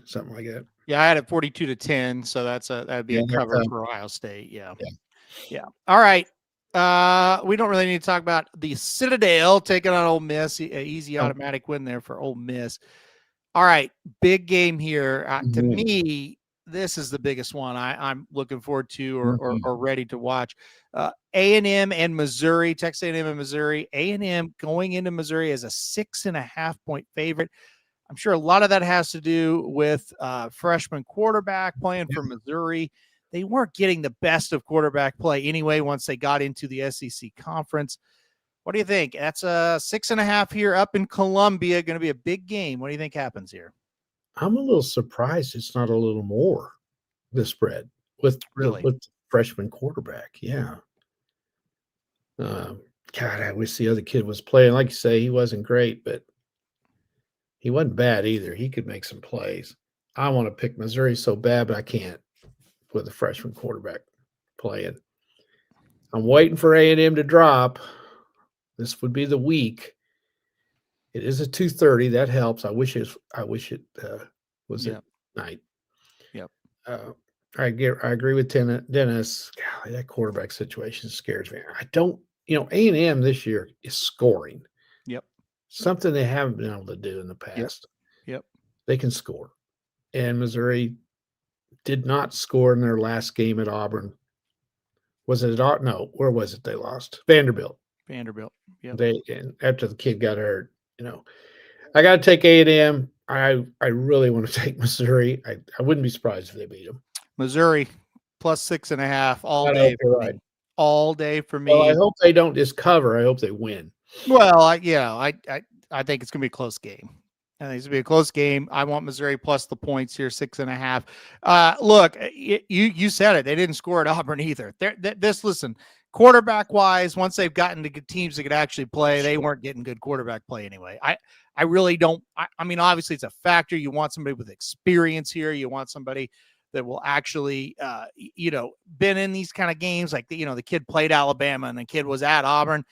something like that. Yeah, I had it 42-10, so that'd be a cover for Ohio State. Yeah. All right. We don't really need to talk about the Citadel taking on Ole Miss. Easy automatic win there for Ole Miss. All right, big game here. To me, this is the biggest one I'm looking forward to or ready to watch. A&M and Missouri, Texas A&M and Missouri. A&M going into Missouri as a 6.5 point favorite. I'm sure a lot of that has to do with freshman quarterback playing for Missouri. They weren't getting the best of quarterback play anyway once they got into the SEC conference. What do you think? That's a 6.5 here up in Columbia. Going to be a big game. What do you think happens here? I'm a little surprised it's not a little more, the spread with the freshman quarterback. Yeah. God, I wish the other kid was playing. Like you say, he wasn't great, but he wasn't bad either. He could make some plays. I want to pick Missouri so bad, but I can't with the freshman quarterback playing. I'm waiting for A&M to drop. This would be the week. It is a 2:30. That helps. I wish it was at night. Yep. I agree with Dennis. Golly, that quarterback situation scares me. I don't. A&M this year is scoring. Yep. something they haven't been able to do in the past. Yep. They can score. And Missouri did not score in their last game at Auburn. Was it at no? Where was it? They lost Vanderbilt. Vanderbilt. Yep. And after the kid got hurt, I got to take A&M. I really want to take Missouri. I wouldn't be surprised if they beat them. Missouri plus 6.5 all I day. hope you're right. All day for me. Well, I hope they don't just cover. I hope they win. Well, I think it's gonna be a close game. I think it's gonna be a close game. I want Missouri plus the points here, 6.5. Look, you said it. They didn't score at Auburn either. Listen, quarterback wise, once they've gotten to good teams that could actually play, they weren't getting good quarterback play anyway. I really don't. I mean, obviously it's a factor. You want somebody with experience here. You want somebody that will actually, been in these kind of games. Like the kid played Alabama and the kid was at Auburn.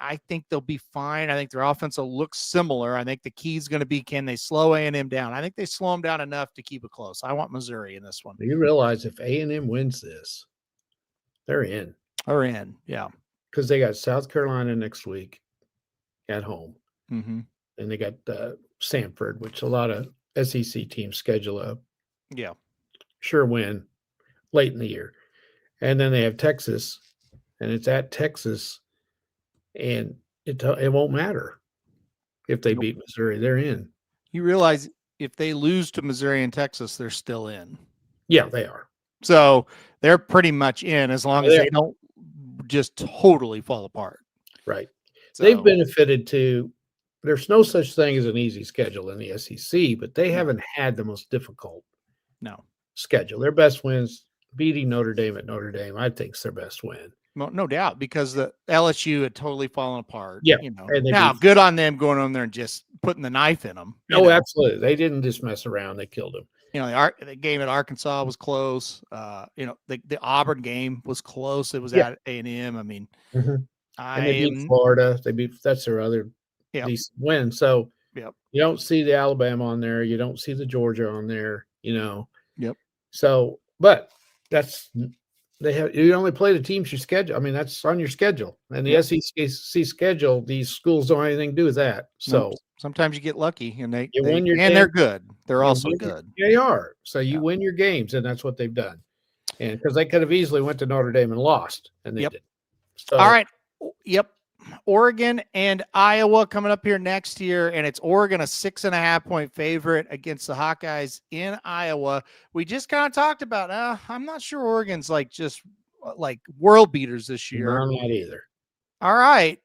I think they'll be fine. I think their offense will look similar. I think the key is going to be, can they slow A&M down? I think they slow them down enough to keep it close. I want Missouri in this one. You realize if A&M wins this, they're in. Or in, yeah. Because they got South Carolina next week at home. Mm-hmm. And they got Samford, which a lot of SEC teams schedule a sure win late in the year. And then they have Texas, and it's at Texas. And it won't matter if they beat Missouri. They're in. You realize if they lose to Missouri and Texas, they're still in. Yeah, they are. So they're pretty much in as long as they don't just totally fall apart. Right. So, they've benefited to – there's no such thing as an easy schedule in the SEC, but they haven't had the most difficult schedule. Their best wins, beating Notre Dame at Notre Dame, I think is their best win. No doubt, because the LSU had totally fallen apart. Yeah. Now, good on them going on there and just putting the knife in them. Absolutely. They didn't just mess around. They killed them. The game at Arkansas was close. The Auburn game was close. It was at A&M. I mean, and they beat Florida. That's their other decent win. So you don't see the Alabama on there. You don't see the Georgia on there, Yep. So, but you only play the teams you schedule. I mean, that's on your schedule. And the SEC schedule, these schools don't have anything to do with that. So sometimes you get lucky and win your and they're good. They're also good. They are. So you win your games, and that's what they've done. And because they could have easily went to Notre Dame and lost, and they didn't. So, all right. Yep. Oregon and Iowa coming up here next year, and it's Oregon a 6.5-point favorite against the Hawkeyes in Iowa. We just kind of talked about, I'm not sure Oregon's just world beaters this year. I'm not either. All right.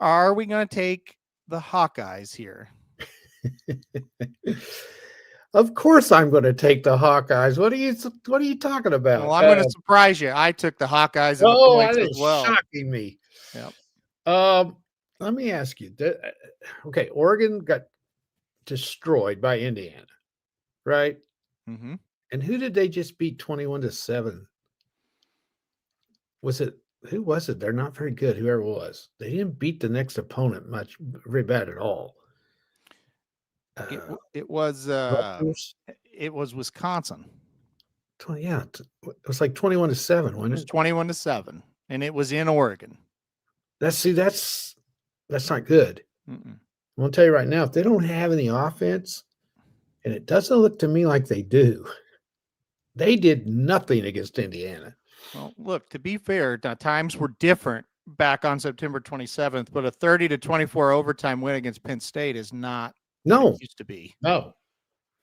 Are we going to take the Hawkeyes here? Of course I'm going to take the Hawkeyes. What are you talking about? Well, I'm going to surprise you. I took the Hawkeyes and the points as well. Shocking me. Yep. Let me ask you. Okay, Oregon got destroyed by Indiana, right? Mm-hmm. And who did they just beat 21-7? Who was it? They're not very good, whoever it was. They didn't beat the next opponent very bad at all. It was Wisconsin. It was like 21-7, wasn't it? It was 21-7, and it was in Oregon. That's not good. Mm-mm. I'm going to tell you right now, if they don't have any offense, and it doesn't look to me like they do, they did nothing against Indiana. Well, look, to be fair, times were different back on September 27th, but a 30-24 overtime win against Penn State is not what it used to be. No.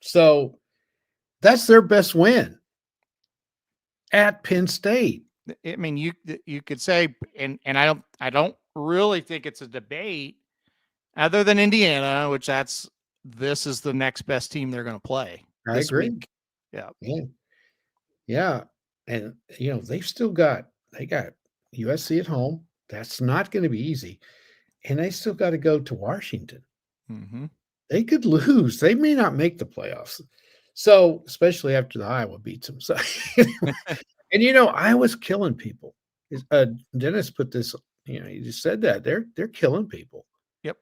So that's their best win at Penn State. I mean, you could say, and I don't really think it's a debate, other than Indiana, which this is the next best team they're going to play. I agree. Week. Yeah. And they got USC at home. That's not going to be easy. And they still got to go to Washington. Mm-hmm. They could lose. They may not make the playoffs. So, especially after the Iowa beats them. So, and Iowa's killing people. Dennis put this, he just said that. They're killing people. Yep.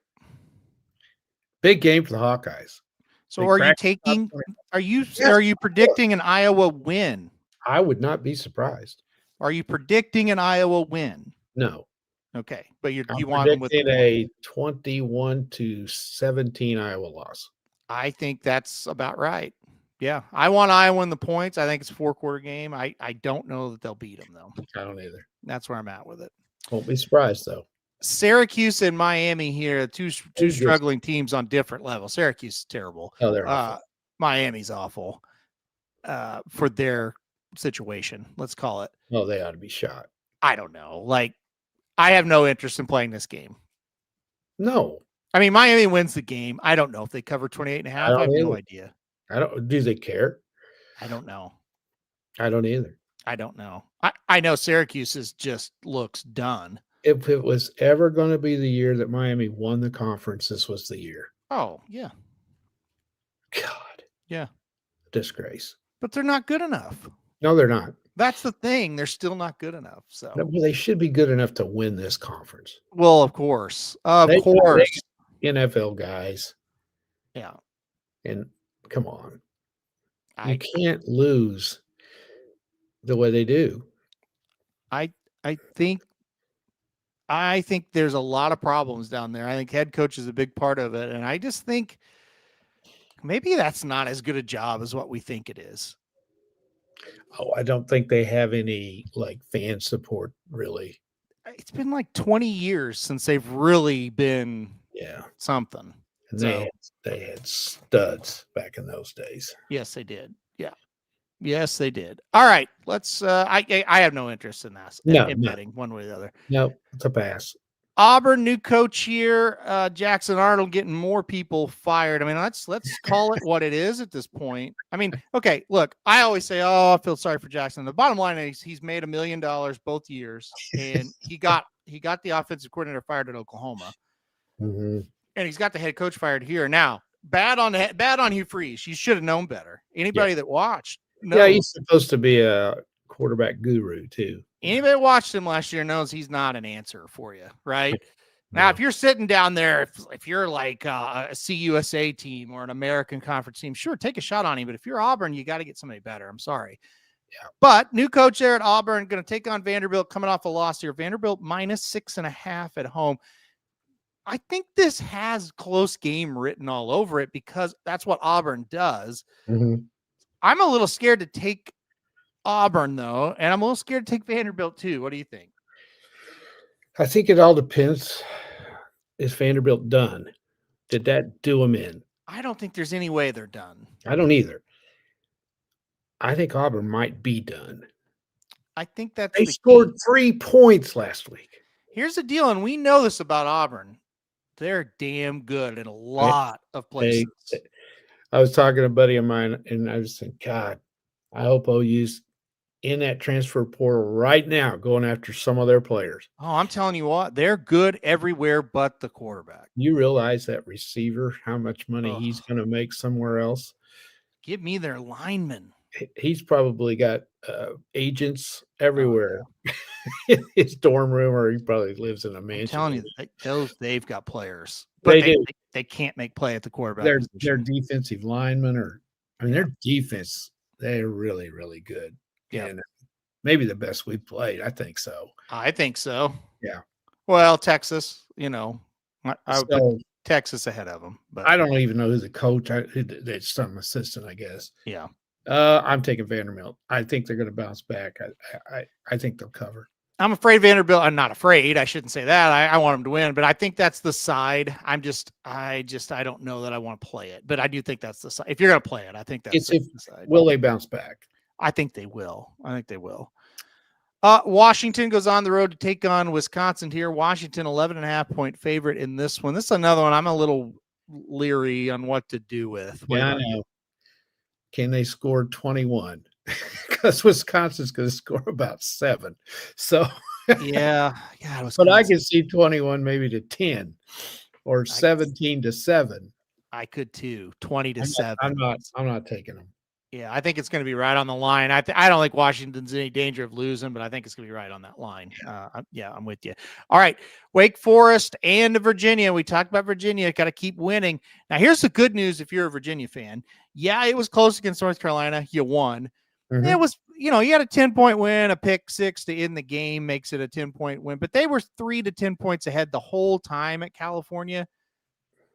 Big game for the Hawkeyes. So are you predicting an Iowa win? I would not be surprised. Are you predicting an Iowa win? No. Okay, but you I'm want them with the predicting point. a 21-17 Iowa loss. I think that's about right. Yeah, I want Iowa in the points. I think it's a 4-quarter game. I don't know that they'll beat them though. I don't either. That's where I'm at with it. Won't be surprised though. Syracuse and Miami here, two Who's struggling teams on different levels. Syracuse is terrible. Oh, they're awful. Miami's awful for their situation. Let's call it. Oh, they ought to be shot. I don't know. Like, I have no interest in playing this game. No, I mean, Miami wins the game. I don't know if they cover 28.5. I have no idea. I don't. Do they care? I don't know. I don't either. I don't know. I know Syracuse just looks done. If it was ever going to be the year that Miami won the conference, this was the year. Oh, yeah. God. Yeah. Disgrace. But they're not good enough. No, they're not. That's the thing. They're still not good enough. So No, well, they should be good enough to win this conference. well, of course. Of They- course. NFL guys. Yeah. And come on. I You can't lose the way they do. I think there's a lot of problems down there. I think head coach is a big part of it. And I just think maybe that's not as good a job as what we think it is. Oh, I don't think they have any like fan support really. It's been like 20 years since they've really been Yeah. something. And So- they had studs back in those days. Yes, they did. Yeah. Yes, they did. All right. Let's I have no interest in that. No, in no. betting one way or the other. No, it's a pass. Auburn, new coach here. Jackson Arnold getting more people fired. I mean, let's call it what it is at this point. I mean, okay, look, I always say, oh, I feel sorry for Jackson. The bottom line is he's made $1 million both years, and he got the offensive coordinator fired at Oklahoma, Mm-hmm. and he's got the head coach fired here. Now, bad on Hugh Freeze. You should have known better. Anybody that watched, knows. Yeah, he's supposed to be a quarterback guru too. Anybody that watched him last year knows he's not an answer for you, right? Now, No. if you're sitting down there, if you're like a CUSA team or an American Conference team, sure, take a shot on him. But if you're Auburn, you got to get somebody better. I'm sorry. Yeah. But new coach there at Auburn, going to take on Vanderbilt, coming off a loss here. Vanderbilt -6.5 at home. I think this has close game written all over it because that's what Auburn does. Mm-hmm. I'm a little scared to take Auburn, though, and I'm a little scared to take Vanderbilt, too. What do you think? I think it all depends. Is Vanderbilt done? Did that do them in? I don't think there's any way they're done. I don't either. I think Auburn might be done. I think that's They the scored key. 3 points last week. Here's the deal, and we know this about Auburn. They're damn good in a lot of places. I was talking to a buddy of mine, and I was saying, God, I hope OU's in that transfer portal right now going after some of their players. Oh, I'm telling you what, they're good everywhere but the quarterback. You realize that receiver, how much money he's going to make somewhere else? Give me their linemen. He's probably got agents everywhere in his dorm room, or he probably lives in a mansion. I'm telling you, they've got players, but They do. they can't make play at the quarterback Their position. defensive linemen their defense, they're really, really good. Yeah. And maybe the best we've played. I think so. I think so. Yeah. Well, Texas, I would put So, Texas ahead of them, but I don't even know who's the coach. It's some assistant, I guess. yeah. I'm taking Vanderbilt. I think they're going to bounce back. I think they'll cover. I'm afraid Vanderbilt. I'm not afraid. I shouldn't say that. I want them to win, but I think that's the side. I don't know that I want to play it, but I do think that's the side. If you're going to play it, I think that's the side. Will they bounce back? I think they will. Washington goes on the road to take on Wisconsin here. Washington 11.5-point favorite in this one. This is another one I'm a little leery on what to do with. Yeah, I know. Can they score 21? Because Wisconsin's going to score about 7. So, Yeah. but I can see 21 maybe to 10 or 17-7. I could too. 20-7. I'm not taking them. Yeah, I think it's going to be right on the line. I don't think Washington's in any danger of losing, but I think it's going to be right on that line. I'm with you. All right, Wake Forest and Virginia. We talked about Virginia. Got to keep winning. Now, here's the good news if you're a Virginia fan. Yeah, it was close against North Carolina. You won. Mhm. you had a 10-point win, a pick six to end the game makes it a 10-point win, but they were 3 to 10 points ahead the whole time at California.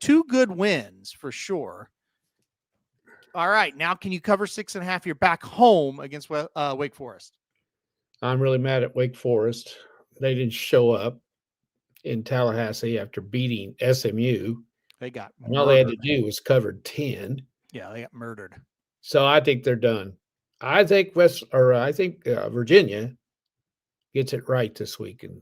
2 good wins for sure. All right, now can you cover 6.5? You're back home against Wake Forest. I'm really mad at Wake Forest. They didn't show up in Tallahassee after beating SMU. They got and all they had to do was cover 10. Yeah, they got murdered. So I think they're done. I think Virginia gets it right this week, and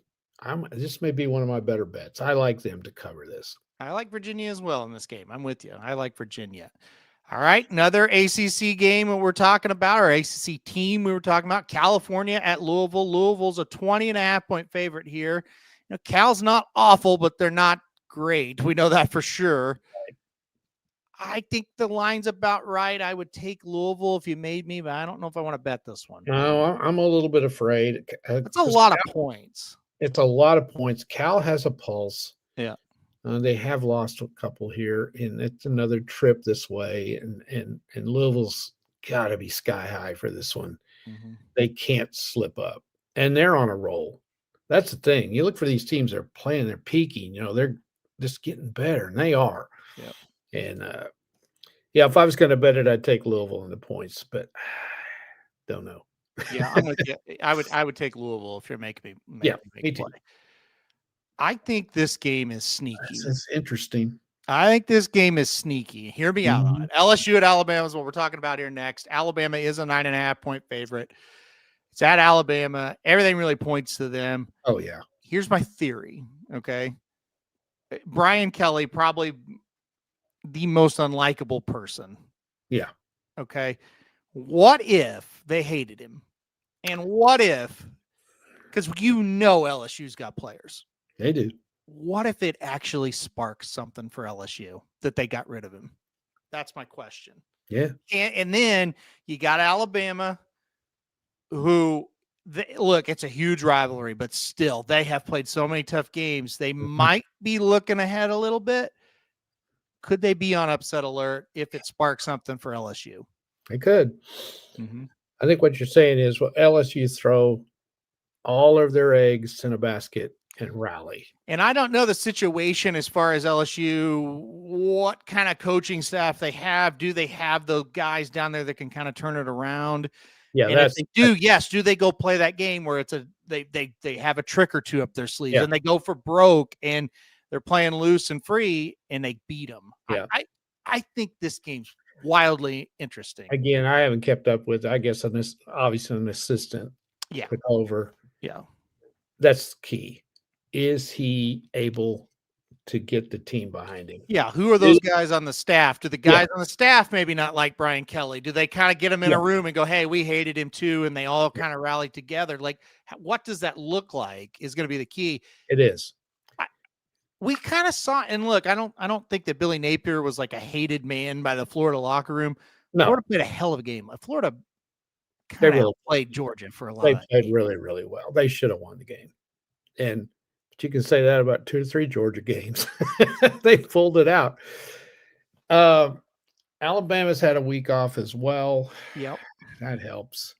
this may be one of my better bets. I like them to cover this. I like Virginia as well in this game. I'm with you. I like Virginia. All right, another ACC game that we're talking about, or ACC team we were talking about, California at Louisville. Louisville's a 20.5-point favorite here. Cal's not awful, but they're not great. We know that for sure. I think the line's about right. I would take Louisville if you made me, but I don't know if I want to bet this one. No, I'm a little bit afraid. It's a lot of points. It's a lot of points. Cal has a pulse. Yeah. They have lost a couple here, and it's another trip this way. And Louisville's got to be sky high for this one. Mm-hmm. They can't slip up, and they're on a roll. That's the thing. You look for these teams that are playing, they're peaking. They're just getting better, and they are. Yeah. And if I was going to bet it, I'd take Louisville in the points, but don't know. Yeah, I'm with you. I would take Louisville if you're making me me too. Play. I think this game is sneaky. That's interesting. I think this game is sneaky. Hear me out on it. LSU at Alabama is what we're talking about here next. Alabama is a 9.5-point favorite. It's at Alabama. Everything really points to them. Oh, yeah. Here's my theory, okay? Brian Kelly, probably the most unlikable person. Yeah. Okay. What if they hated him? And what if, because LSU's got players. They do. What if it actually sparks something for LSU that they got rid of him? That's my question. Yeah. And then you got Alabama, who, look, it's a huge rivalry, but still, they have played so many tough games. They might be looking ahead a little bit. Could they be on upset alert if it sparks something for LSU? They could. Mm-hmm. I think what you're saying is, LSU throw all of their eggs in a basket and rally. And I don't know the situation as far as LSU, what kind of coaching staff they have. Do they have the guys down there that can kind of turn it around? Yeah, and if they do, do they go play that game where it's they have a trick or two up their sleeves and they go for broke and they're playing loose and free and they beat them? Yeah. I think this game's wildly interesting. Again, I haven't kept up with, I guess, on this, obviously an assistant. Yeah. Took over. Yeah. That's key. Is he able to get the team behind him? Yeah. Who are those guys on the staff? Do the guys on the staff maybe not like Brian Kelly? Do they kind of get him in a room and go, hey, we hated him too, and they all kind of rallied together? Like, what does that look like is going to be the key. It is. We kind of saw, and look, I don't think that Billy Napier was like a hated man by the Florida locker room. No. Florida played a hell of a game. Florida kind of played Georgia for a lot. They played really, really well. They should have won the game. But you can say that about 2 or 3 Georgia games. They pulled it out. Alabama's had a week off as well. Yep. That helps.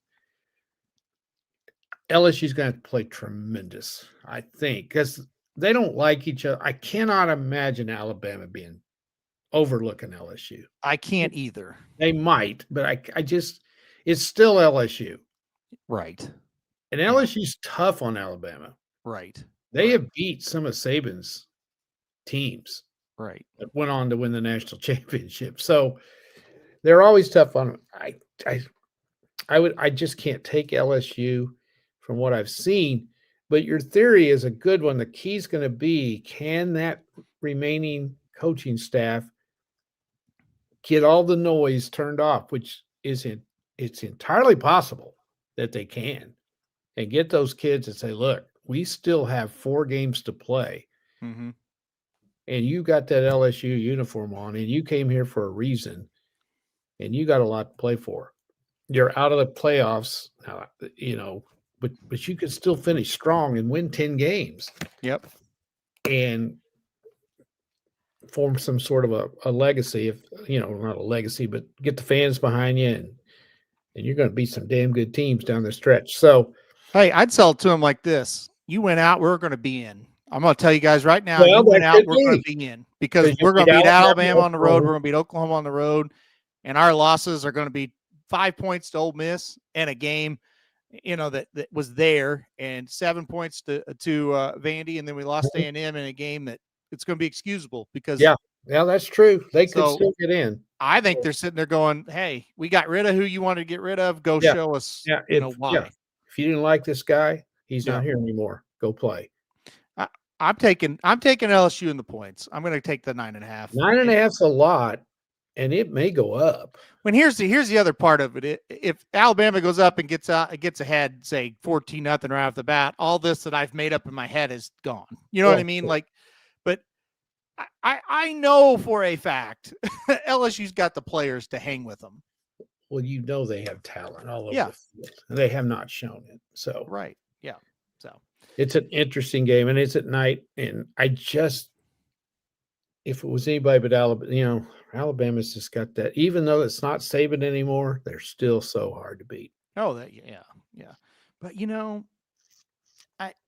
LSU's going to have to play tremendous, I think, because they don't like each other. I cannot imagine Alabama being overlooking LSU. I can't either. They might, but I just, it's still LSU. Right. And LSU's tough on Alabama. Right. They have beat some of Saban's teams. Right. That went on to win the national championship. So they're always tough on them. I just can't take LSU from what I've seen. But your theory is a good one. The key is going to be, can that remaining coaching staff get all the noise turned off, which it's entirely possible that they can, and get those kids and say, look, we still have 4 games to play. Mm-hmm. And you got that LSU uniform on, and you came here for a reason, and you got a lot to play for. You're out of the playoffs, but you can still finish strong and win 10 games. Yep. And form some sort of a legacy, if not a legacy, but get the fans behind you and you're going to beat some damn good teams down the stretch. So, Hey, I'd sell it to him like this. You went out, we're going to be in. I'm going to tell you guys right now, Well, you went that out, could we're going be. to be in because 'Cause you we're going to beat beat Alabama on the road. Oklahoma. We're going to beat Oklahoma on the road. And our losses are going to be 5 points to Ole Miss in a game, that was there, and 7 points to Vandy. And then we lost A&M in a game that it's going to be excusable because Yeah, that's true. They could So- still get in. I think they're sitting there going, hey, we got rid of who you wanted to get rid of. Go Yeah. show us, Yeah, why. yeah. If you didn't like this guy, he's Yeah. not here anymore. Go play. I'm taking LSU in the points. I'm going to take the 9.5. 9.5's a lot, and it may go up. When here's the other part of it. If Alabama goes up and gets ahead, say 14-0 right off the bat, all this that I've made up in my head is gone. You know what I mean? Sure. Like, but I know for a fact LSU's got the players to hang with them. Well, they have talent all over Yeah. the field. They have not shown it. So Right. Yeah. So it's an interesting game, and it's at night. And if it was anybody but Alabama, Alabama's just got that. Even though it's not Saban anymore, they're still so hard to beat. yeah. But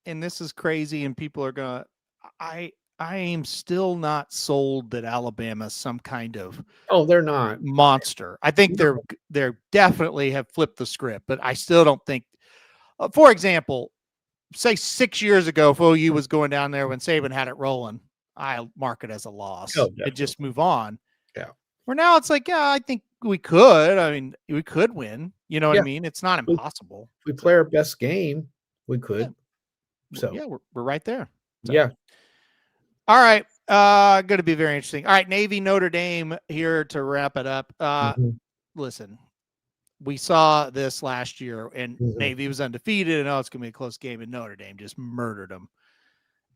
and this is crazy, and people are gonna. I am still not sold that Alabama's some kind of They're not monster. I think they're definitely have flipped the script, but I still don't think. For example, say 6 years ago, if OU was going down there when Saban had it rolling, I'll mark it as a loss and just move on. Yeah. Where now it's like, yeah, I think we could. I mean, we could win. You know what I mean? It's not impossible. If we play our best game, we could. So yeah, we're right there. So. Yeah. All right. Going to be very interesting. All right. Navy, Notre Dame here to wrap it up. Listen, we saw this last year, and Navy was undefeated, and it's going to be a close game, and Notre Dame just murdered them.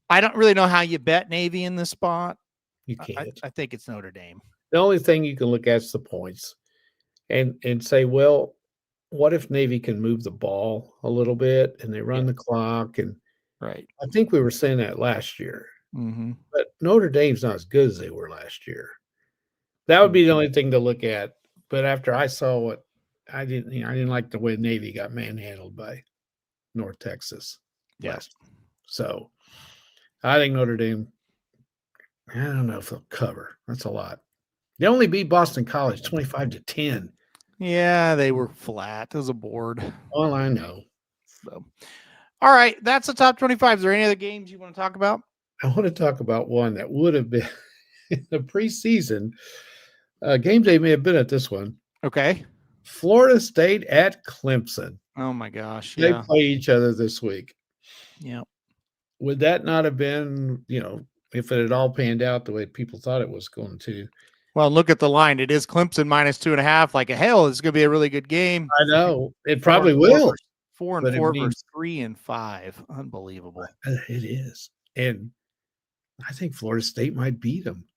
I don't really know how you bet Navy in this spot. You can't. I think it's Notre Dame. The only thing you can look at is the points and say, well, what if Navy can move the ball a little bit and they run the clock? And right. I think we were saying that last year. Mm-hmm. But Notre Dame's not as good as they were last year. That would be the only thing to look at. But after I saw what I didn't like the way Navy got manhandled by North Texas. Yes. So I think Notre Dame, I don't know if they'll cover. That's a lot. They only beat Boston College 25-10. Yeah, they were flat as a board. All I know. So, all right, that's the top 25. Is there any other games you want to talk about? I want to talk about one that would have been in the preseason. Game day may have been at this one. Okay. Florida State at Clemson. Oh, my gosh. They Yeah. play each other this week. Yeah. Would that not have been, if it had all panned out the way people thought it was going to? Well, look at the line. It is Clemson -2.5. Like, hell, it's going to be a really good game. I know. It probably will. 4-4 versus 3-5. Unbelievable. It is. And I think Florida State might beat them.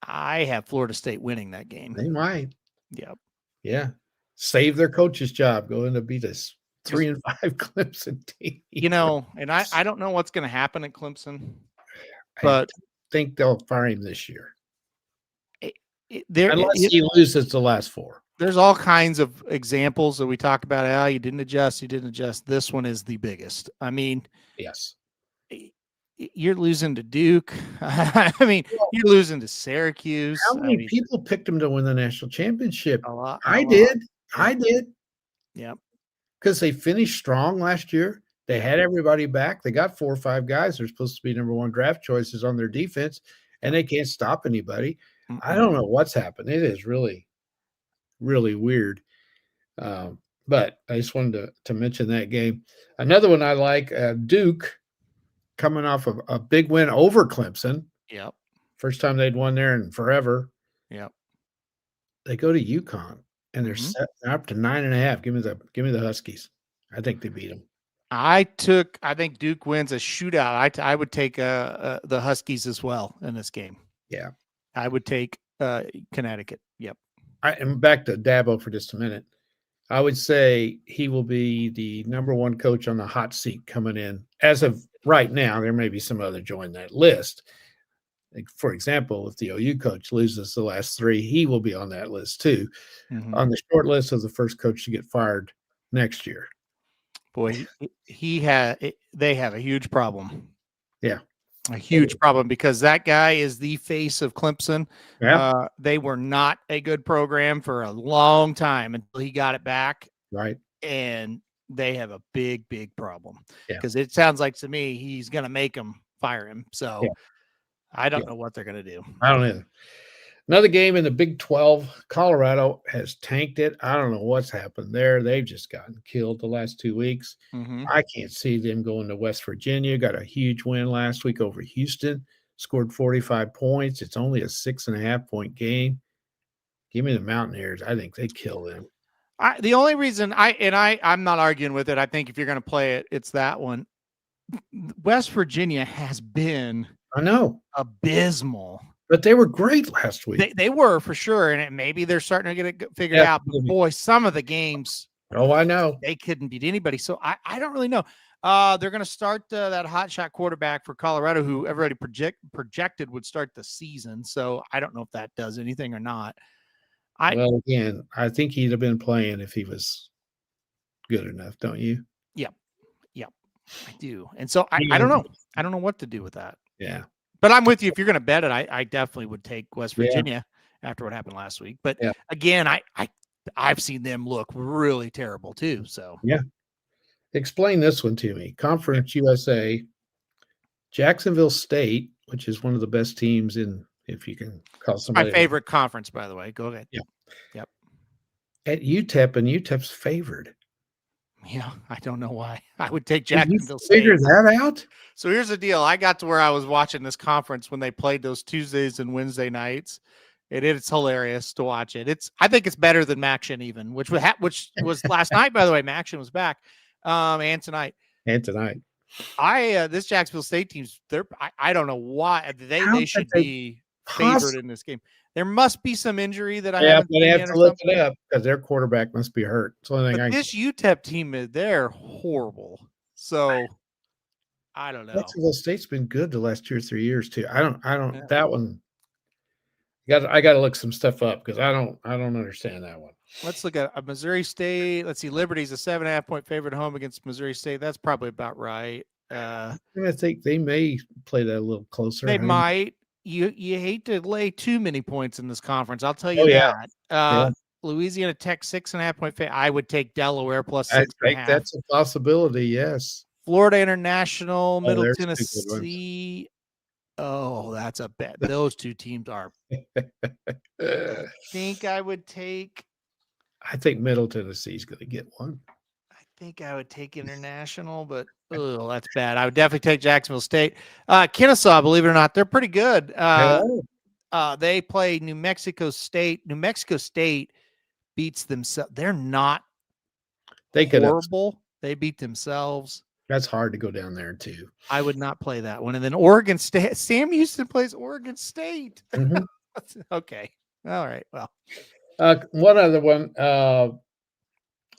I have Florida State winning that game. They might. Yep. Yeah. Save their coach's job going to beat this 3-5 Clemson team. And I don't know what's going to happen at Clemson, but I think they'll fire him this year. There, unless he loses the last four. There's all kinds of examples that we talk about. You didn't adjust. This one is the biggest. I mean, yes, you're losing to Duke. I mean, you're losing to Syracuse. How many people picked them to win the national championship? A lot. I did. Yep. Because they finished strong last year. They had everybody back. They got 4 or 5 guys that are supposed to be number 1 draft choices on their defense, and they can't stop anybody. I don't know what's happened. It is really, really weird. But I just wanted to mention that game. Another one I like, Duke, coming off of a big win over Clemson. Yep. First time they'd won there in forever. Yep. They go to UConn, and they're set up to 9.5. Give me the Huskies. I think they beat them. I think Duke wins a shootout. I would take the Huskies as well in this game. Yeah. I would take Connecticut. Yep. I'm back to Dabo for just a minute. I would say he will be the number 1 coach on the hot seat coming in. As of right now, there may be some other join that list. Like, for example, if the OU coach loses the last 3, he will be on that list too, Mhm. on the short list of the first coach to get fired next year. Boy, they have a huge problem. Yeah. A huge problem because that guy is the face of Clemson. Yeah. They were not a good program for a long time until he got it back, Right. and they have a big, big problem Yeah. because it sounds like to me he's going to make them fire him. So Yeah. I don't Yeah. know what they're going to do. I don't either. Another game in the Big 12, Colorado has tanked it. I don't know what's happened there. They've just gotten killed the last 2 weeks. Mhm. I can't see them going to West Virginia. Got a huge win last week over Houston, scored 45 points. It's only a 6.5-point game. Give me the Mountaineers. I think they kill them. The only reason I'm not arguing with it. I think if you're going to play it, it's that one. West Virginia has been I know, abysmal. but they were great last week. They were for sure, and maybe they're starting to get it figured Yeah, out. But maybe. boy, some of the games Oh, I know. they couldn't beat anybody. So I don't really know. They're going to start that hotshot quarterback for Colorado, who everybody projected would start the season. So I don't know if that does anything or not. Well, again, I think he'd have been playing if he was good enough, don't you? Yep, I do. And so I don't know. I don't know what to do with that. Yeah. But I'm with you. If you're going to bet it, I definitely would take West Yeah. Virginia after what happened last week. But Yeah. again, I've seen them look really terrible too. So Explain this one to me. Conference USA, Jacksonville State, which is one of the best teams in, if you can call my somebody favorite conference, by the way. Go ahead. Yeah. Yep. at UTEP, and UTEP's favored. Yeah, I don't know why. I would take Did you Jacksonville State. figure that out? So here's the deal. I got to where I was watching this conference when they played those Tuesdays and Wednesday nights. It's hilarious to watch it. I think it's better than Maction even, which was last night, by the way. Maction was back, and tonight. And tonight. This Jacksonville State team's I don't know why they How should could they be favored in this game. There must be some injury that I Yeah, haven't but seen they have yet to or look something. it up because their quarterback must be hurt. It's the only thing But I this UTEP team, they're horrible. So I don't know. Jacksonville State's been good the last 2 or 3 years too. I don't Yeah. that one. I got to look some stuff up because I don't understand that one. Let's look at Missouri State. Let's see. Liberty's a 7.5-point favorite at home against Missouri State. That's probably about right. I think they may play that a little closer. They might. You hate to lay too many points in this conference. I'll tell you Oh, yeah. that. Louisiana Tech 6.5-point favorite. I would take Delaware plus I 6.5. think that's a possibility. Yes. Florida International, Middle there's two good ones. Tennessee. Oh, that's a bet. Those two teams are. Uh, Think I would take. I think Middle Tennessee's going to get one. I think I would take International, but oh, that's bad. I would definitely take Jacksonville State. Kennesaw, believe it or not, they're pretty good. They play New Mexico State. New Mexico State beats themselves. They're not They could. horrible. They beat themselves. That's hard to go down there too. I would not play that one. And then Oregon State. Sam Houston plays Oregon State. Mhm. Okay. All right. Well. One other one.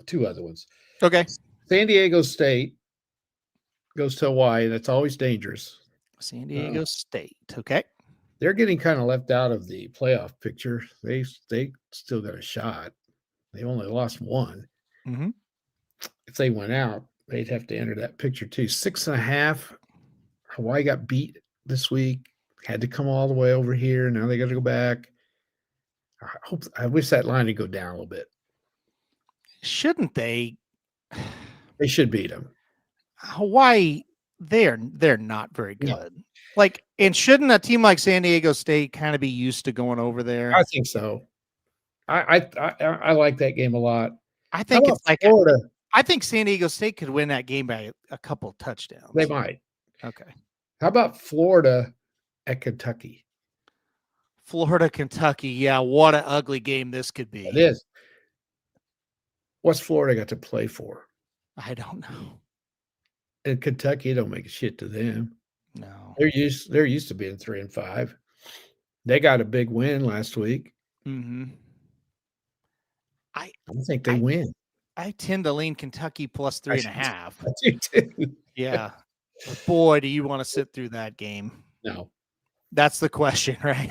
2 other ones. Okay. San Diego State goes to Hawaii. That's always dangerous. San Diego State. Okay. They're getting kind of left out of the playoff picture. They still got a shot. They only lost 1. Mm-hmm. If they went out, they'd have to enter that picture too. 6.5. Hawaii got beat this week. Had to come all the way over here. Now they got to go back. I wish that line would go down a little bit. Shouldn't they? They should beat them. Hawaii, they're not very good. No. Like, and shouldn't a team like San Diego State kind of be used to going over there? I think so. I like that game a lot. I think How it's about like Florida. I think San Diego State could win that game by a couple touchdowns. They might. Okay. How about Florida at Kentucky? Florida, Kentucky. Yeah, what an ugly game this could be. It is. What's Florida got to play for? I don't know. And Kentucky don't make shit to them. No. They're used to being 3-5. They got a big win last week. Mm-hmm. I think they win. I tend to lean Kentucky plus 3.5. I do too. Yeah. But boy, do you want to sit through that game. No. That's the question, right?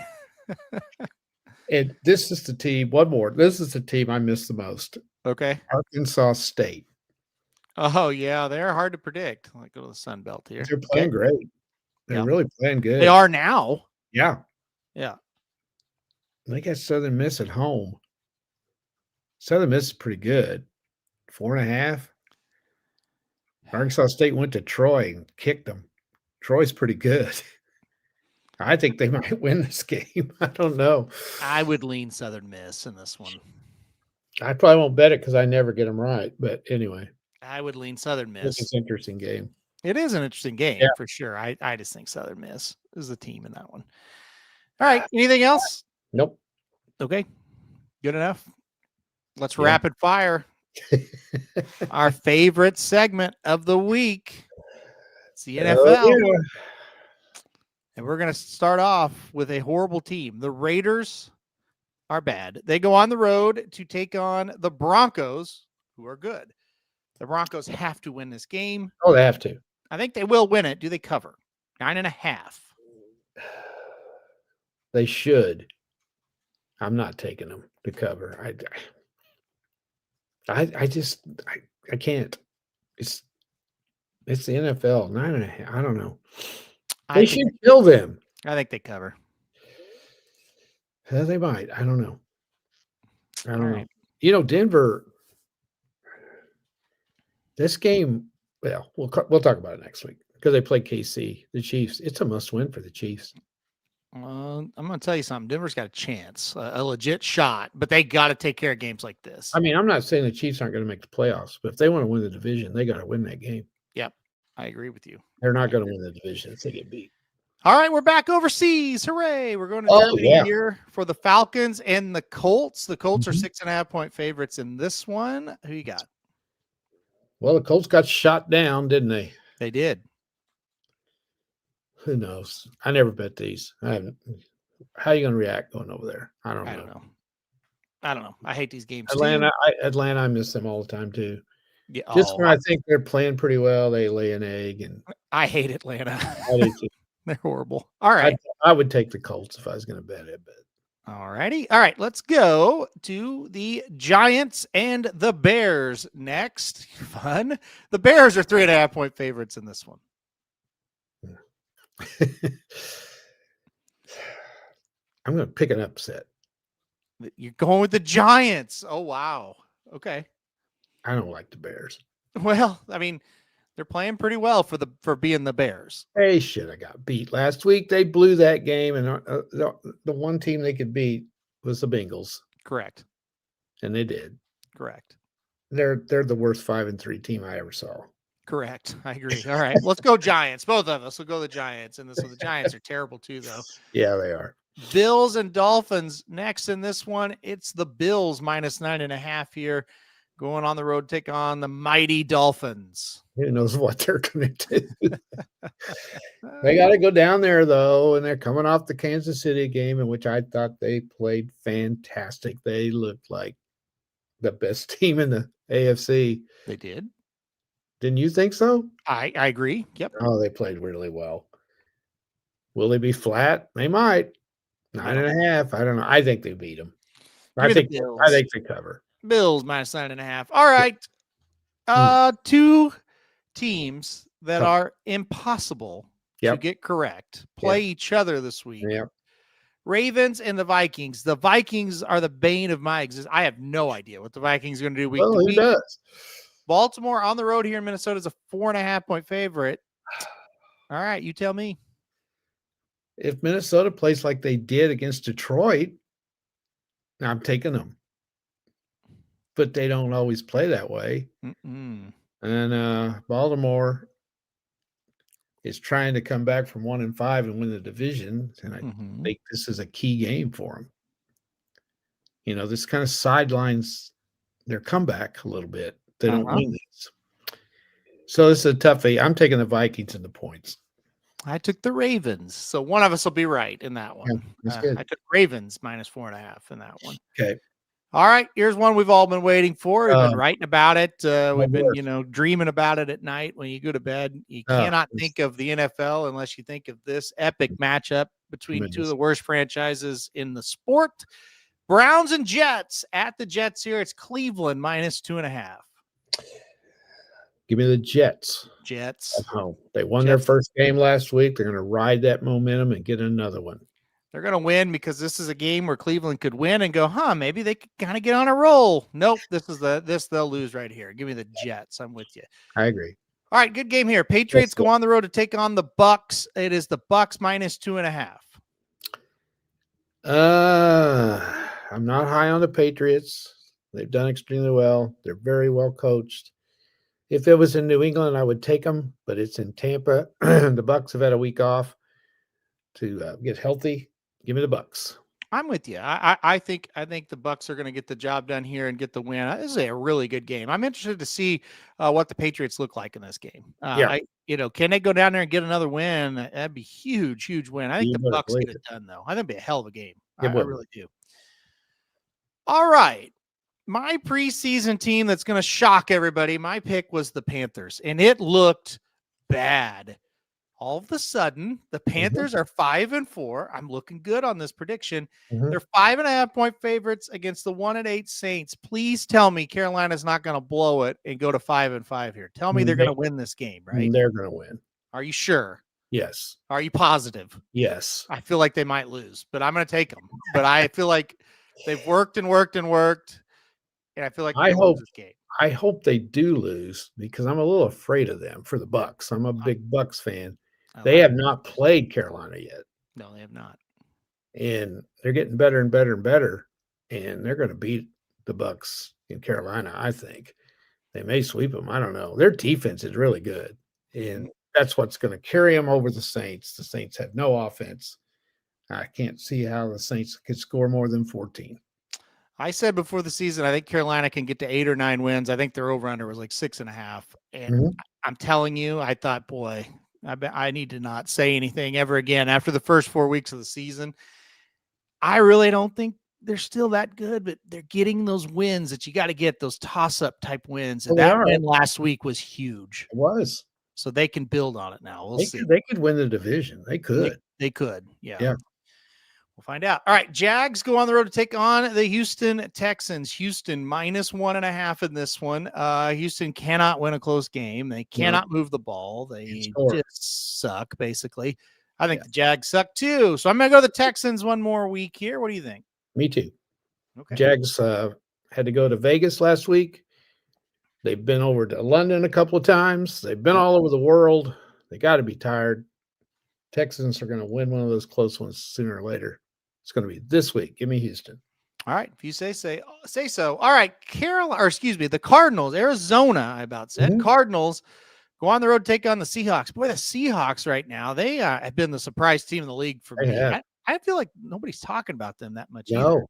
And this is the team. One more. This is the team I miss the most. Okay. Arkansas State. Oh yeah, they're hard to predict. Like go to the Sun Belt here. They're playing great. They're Yeah. really playing good. They are now. Yeah. Yeah. They got Southern Miss at home. Southern Miss is pretty good. 4.5. Arkansas State went to Troy and kicked them. Troy's pretty good. I think they might win this game. I don't know. I would lean Southern Miss in this one. I probably won't bet it because I never get them right. But anyway, I would lean Southern this Miss. is an interesting game. It is an interesting game Yeah. for sure. I just think Southern Miss is the team in that one. All right. Anything else? Nope. Okay. Good enough. Let's Yeah. rapid fire. Our favorite segment of the week. It's the NFL. Oh, yeah. And we're going to start off with a horrible team. The Raiders are bad. They go on the road to take on the Broncos, who are good. The Broncos have to win this game. Oh, they have to. I think they will win it. Do they cover? 9.5. They should. I'm not taking them to cover. I can't. It's the NFL. 9.5. I don't know. They should kill them. I think they cover. They might. I don't know. I don't know. right. You know, Denver. This game. Well, we'll talk about it next week because they play KC, the Chiefs. It's a must-win for the Chiefs. I'm going to tell you something. Denver's got a chance, a legit shot, but they got to take care of games like this. I mean, I'm not saying the Chiefs aren't going to make the playoffs, but if they want to win the division, they got to win that game. Yep, I agree with you. They're not going to win the division if they get beat. All right, we're back overseas. Hooray. We're going to Germany here for the Falcons and the Colts. The Colts are 6.5-point favorites in this one. Who you got? Well, the Colts got shot down, didn't they? They did. Who knows? I never bet these. I haven't. How are you going to react going over there? I don't know. I don't know. I hate these games. Atlanta, I miss them all the time too. Yeah, Just when I think they're playing pretty well, they lay an egg, and I hate Atlanta. I do too. They're horrible. All right. I would take the Colts if I was going to bet it, but all righty. All right. Let's go to the Giants and the Bears next. Fun. The Bears are 3.5-point favorites in this one. I'm going to pick an upset. You're going with the Giants. Oh, wow. Okay. I don't like the Bears. Well, I mean, they're playing pretty well for being the Bears. They should have got beat last week. They blew that game, and the one team they could beat was the Bengals. Correct. And they did. Correct. They're the worst 5-3 team I ever saw. Correct. I agree. All right. Let's go Giants. Both of us will go the Giants. And the Giants are terrible too, though. Yeah, they are. Bills and Dolphins next in this one. It's the Bills minus 9.5 here. Going on the road, take on the mighty Dolphins. Who knows what they're going to do? They got to go down there, though, and they're coming off the Kansas City game, in which I thought they played fantastic. They looked like the best team in the AFC. They did. Didn't you think so? I agree. Yep. Oh, they played really well. Will they be flat? They might. 9.5. I don't know. I think they beat them. I think they cover. Bills minus 9.5. All right. Two teams that are impossible to get correct play each other this week. Yep. Ravens and the Vikings. The Vikings are the bane of my existence. I have no idea what the Vikings are going to do week to week. Who does? Baltimore on the road here in Minnesota is a 4.5-point favorite. All right, you tell me. If Minnesota plays like they did against Detroit, I'm taking them. But they don't always play that way. Mm-mm. And Baltimore is trying to come back from 1-5 and win the division. And I think this is a key game for them. You know, this kind of sidelines their comeback a little bit. They don't win these. So this is a toughie. I'm taking the Vikings in the points. I took the Ravens. So one of us will be right in that one. Yeah, that's good. I took Ravens minus 4.5 in that one. Okay. All right. Here's one we've all been waiting for. We've been writing about it. We've been, dreaming about it at night when you go to bed. You cannot think of the NFL unless you think of this epic matchup. between two of Tremendous. the worst franchises in the sport. Browns and Jets at the Jets here. It's Cleveland -2.5. Give me the Jets Jets. at home. They won their Jets. first game last week. They're going to ride that momentum and get another one. They're going to win because this is a game where Cleveland could win and go, maybe they could kind of get on a roll. Nope, they'll lose right here. Give me the Jets. I'm with you. I agree. All right, good game here. Patriots go on the road to take on the Bucks. It is the Bucks -2.5. I'm not high on the Patriots. They've done extremely well. They're very well coached. If it was in New England, I would take them, but it's in Tampa. The Bucks have had a week off to get healthy. Give me the Bucks. I'm with you. I think the Bucks are going to get the job done here and get the win. This is a really good game. I'm interested to see what the Patriots look like in this game. Can they go down there and get another win? That'd be huge win. I think the Bucks get it done, though. I think it'd be a hell of a game. I really do. All right. My preseason team that's going to shock everybody, my pick was the Panthers, and it looked bad. All of a sudden, the Panthers are 5-4. I'm looking good on this prediction. They're 5.5-point favorites against the 1-8 Saints. Please tell me Carolina's not going to blow it and go to 5-5 here. Tell me they're going to win this game, right? They're going to win. Are you sure? Yes. Are you positive? Yes. I feel like they might lose, but I'm going to take them. But I feel like they've worked and worked and worked. And I feel like I lose this game. I hope they do lose because I'm a little afraid of them for the Bucks. I'm a big Bucks fan. They have not played Carolina yet. No, they have not. And they're getting better and better and better. And they're going to beat the Bucks in Carolina, I think. They may sweep them. I don't know. Their defense is really good. And that's what's going to carry them over the Saints. The Saints have no offense. I can't see how the Saints could score more than 14. I said before the season, I think Carolina can get to 8 or 9 wins. I think their over-under was like 6.5. And I'm telling you, I thought, boy, I need to not say anything ever again after the first 4 weeks of the season. I really don't think they're still that good, but they're getting those wins that you got to get, those toss-up type wins. And that win last week was huge. It was. So they can build on it now. We'll see. They could win the division. They could. They could. Yeah. We'll find out. All right. Jags go on the road to take on the Houston Texans. Houston -1.5 in this one. Houston cannot win a close game. They cannot move the ball. They just suck, basically. I think the Jags suck too. So I'm going to go to the Texans one more week here. What do you think? Me too. Okay. Jags had to go to Vegas last week. They've been over to London a couple of times. They've been all over the world. They got to be tired. Texans are going to win one of those close ones sooner or later. It's going to be this week. Give me Houston. All right. If you say so. All right. The Cardinals, Arizona, I about said. Cardinals go on the road to take on the Seahawks. Boy, the Seahawks right now, they have been the surprise team in the league for me. I feel like nobody's talking about them that much. No,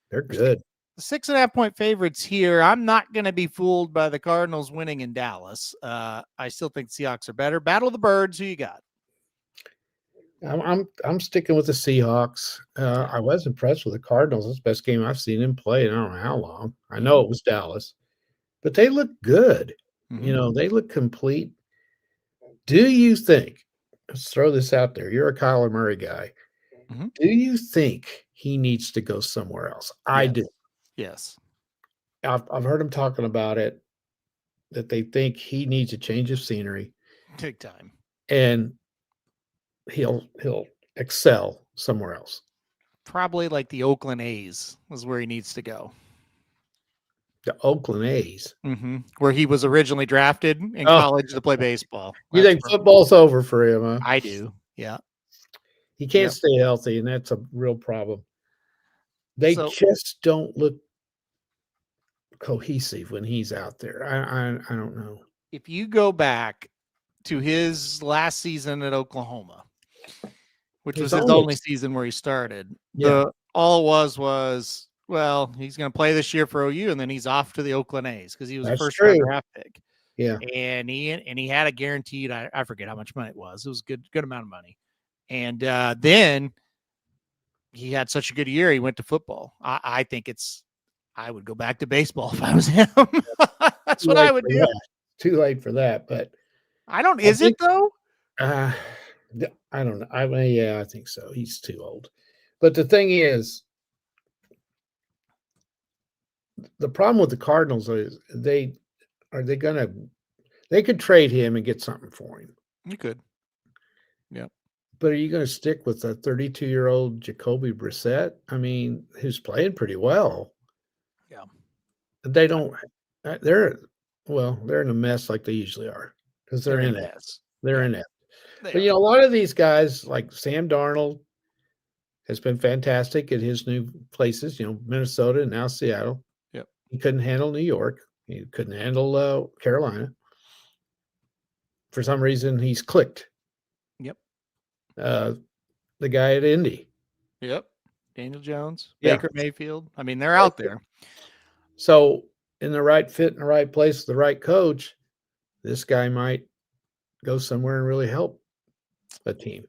they're good. The 6.5-point favorites here. I'm not going to be fooled by the Cardinals winning in Dallas. I still think the Seahawks are better. Battle of the Birds. Who you got? I'm sticking with the Seahawks. I was impressed with the Cardinals. It's the best game I've seen them play in I don't know how long. I know it was Dallas, but they look good. You know, they look complete. Do you think, let's throw this out there, you're a Kyler Murray guy. Do you think he needs to go somewhere else? I do. Yes. I've heard him talking about it, that they think he needs a change of scenery. Big time. And he'll excel somewhere else. Probably like the Oakland A's is where he needs to go. The Oakland A's. Where he was originally drafted in college to play baseball. You think football's over for him, huh? I do. Yeah. He can't stay healthy, and that's a real problem. They just don't look cohesive when he's out there. I don't know. If you go back to his last season at Oklahoma, which was his only season where he started, all it was, well, he's going to play this year for OU, and then he's off to the Oakland A's because he was a first-round draft pick. Yeah, and he had a guaranteed, I forget how much money it was. It was a good amount of money. And then he had such a good year, he went to football. I think I would go back to baseball if I was him. That's what I would do. Too late for that, but is it though? I don't know. I mean, yeah, I think so. He's too old. But the thing is, the problem with the Cardinals is they could trade him and get something for him. You could. But are you going to stick with a 32-year-old Jacoby Brissett? I mean, who's playing pretty well. Yeah. They don't. They're in a mess like they usually are because they're in it. mess. They're in it. They But are. a lot of these guys, like Sam Darnold, has been fantastic at his new places. Minnesota and now Seattle. Yep. He couldn't handle New York. He couldn't handle Carolina. For some reason, he's clicked. Yep. The guy at Indy. Yep. Daniel Jones, Yeah. Baker Mayfield. I mean, they're out there. So in the right fit, in the right place, with the right coach, this guy might go somewhere and really help a team.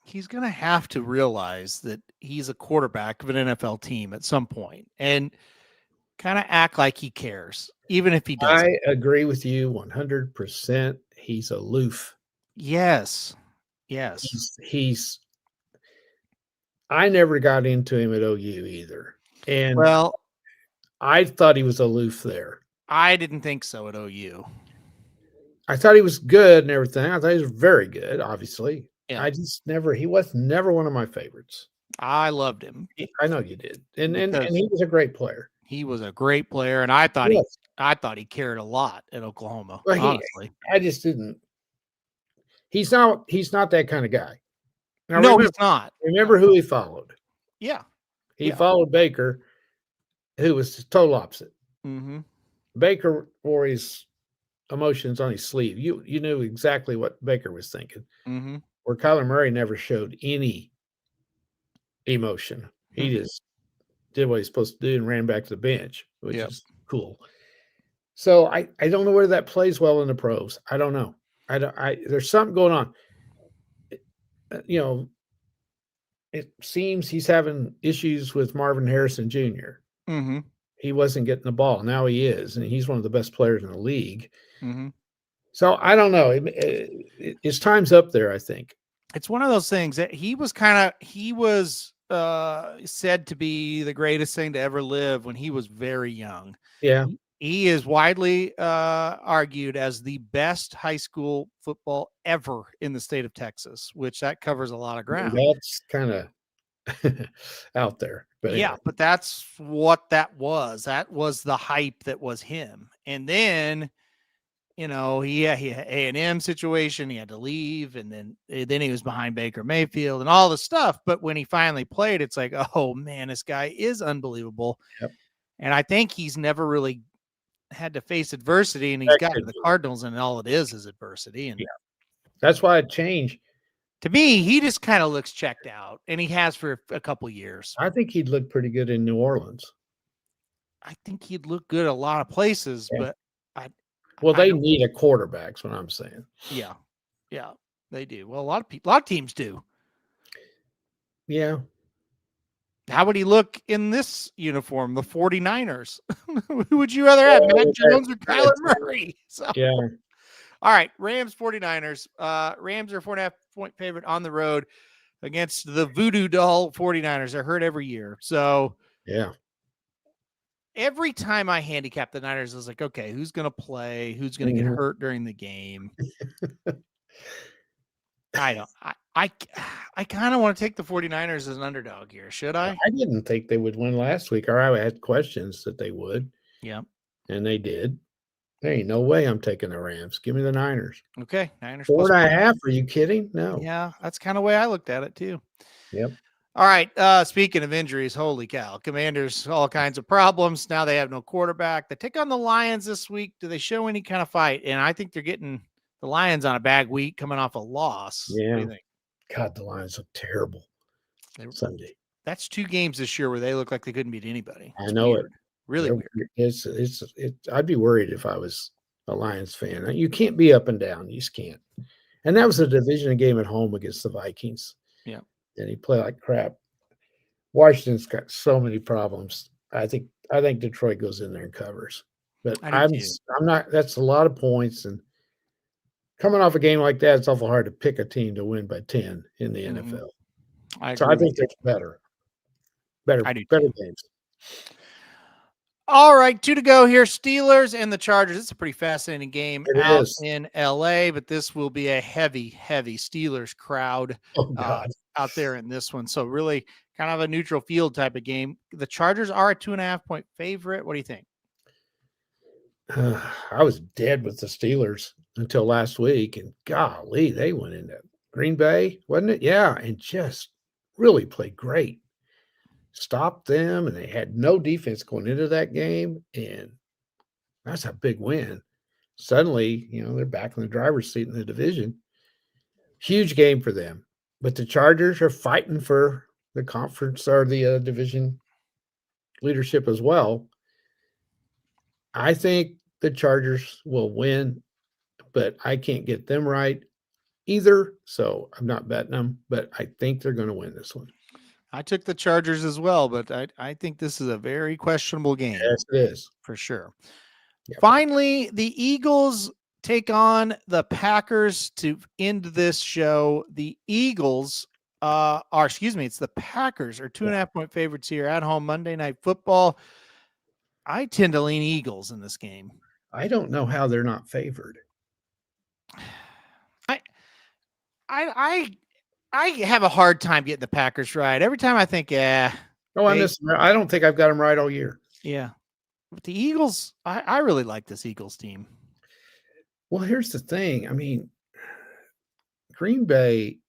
He's going to have to realize that he's a quarterback of an NFL team at some point and kind of act like he cares, even if he doesn't. I agree with you 100%. He's aloof. Yes. I never got into him at OU either. And Well, I thought he was aloof there. I didn't think so at OU. I thought he was good and everything. I thought he was very good, obviously. Yeah. He was never one of my favorites. I loved him. I know you did. And he was a great player. He was a great player, and I thought he cared a lot at Oklahoma, honestly. I just didn't. He's not that kind of guy. Now, no, he's not. Remember who he followed. Yeah. He followed Baker, who was the total opposite. Mm-hmm. Baker wore his emotions on his sleeve. You knew exactly what Baker was thinking. Mm-hmm. Where Kyler Murray never showed any emotion. He just did what he's supposed to do and ran back to the bench, which is cool. So I don't know whether that plays well in the pros. I don't know. There's something going on. It seems he's having issues with Marvin Harrison Jr. Mm-hmm. He wasn't getting the ball. Now he is, and he's one of the best players in the league. Mm-hmm. So I don't know. His time's up there, I think. It's one of those things that he was said to be the greatest thing to ever live when he was very young. Yeah. He is widely argued as the best high school football ever in the state of Texas, which that covers a lot of ground. That's kind of out there. But yeah, but that's what that was. That was the hype that was him. And then, he had A&M situation. He had to leave, and then he was behind Baker Mayfield and all the stuff. But when he finally played, it's like, oh man, this guy is unbelievable. Yep. And I think he's never really had to face adversity, and he's got to the Cardinals, and all it is adversity. And that's why it changed. To me, he just kind of looks checked out, and he has for a couple years. I think he'd look pretty good in New Orleans. I think he'd look good a lot of places, but they need a quarterback. That's what I'm saying. Yeah, they do. Well, a lot of teams do. Yeah. How would he look in this uniform? The 49ers. Who would you rather have, Mac Jones or Kyler Murray? So, yeah. All right, Rams 49ers. Rams are 4.5-point favorite on the road against the voodoo doll 49ers. They're hurt every year. So, yeah. Every time I handicap the Niners, I was like, okay, who's going to play? Who's going to get hurt during the game? I kind of want to take the 49ers as an underdog here. Should I? I didn't think they would win last week, or I had questions that they would. Yeah. And they did. There ain't no way I'm taking the Rams. Give me the Niners. Okay. Niners. 4.5. Are you kidding? No. Yeah. That's kind of the way I looked at it too. Yep. All right. Speaking of injuries, holy cow. Commanders, all kinds of problems. Now they have no quarterback. They take on the Lions this week. Do they show any kind of fight? And I think they're getting the Lions on a bad week coming off a loss. Yeah. What do you think? God, the Lions look terrible Sunday. That's 2 games this year where they look like they couldn't beat anybody. I know weird. Really weird. It's I'd be worried if I was a Lions fan. You can't be up and down. You just can't. And that was a division game at home against the Vikings. Yeah. And he played like crap. Washington's got so many problems. I think Detroit goes in there and covers. But I'm not. That's a lot of points, and coming off a game like that, it's awful hard to pick a team to win by 10 in the Mhm. NFL. I So I agree. think there's better I do better too. games. All right, 2 to go here. Steelers and the Chargers. It's a pretty fascinating game It out is. in LA, but this will be a heavy, heavy Steelers crowd Oh, uh, God. out there in this one. So really kind of a neutral field type of game. The Chargers are a 2.5-point favorite. What do you think? I was dead with the Steelers until last week, and golly, they went into Green Bay, wasn't it? Yeah, and just really played great. Stopped them, and they had no defense going into that game, and that's a big win. Suddenly, they're back in the driver's seat in the division. Huge game for them. But the Chargers are fighting for the conference or the division leadership as well. I think the Chargers will win, but I can't get them right either. So I'm not betting them, but I think they're going to win this one. I took the Chargers as well, but I think this is a very questionable game. Yes, it is. For sure. Yep. Finally, the Eagles take on the Packers to end this show. The Eagles it's the Packers are 2.5-point favorites here at home Monday Night Football. I tend to lean Eagles in this game. I don't know how they're not favored. I have a hard time getting the Packers right. Every time I think, I don't think I've got them right all year. Yeah. But the Eagles, I really like this Eagles team. Well, here's the thing. I mean, Green Bay,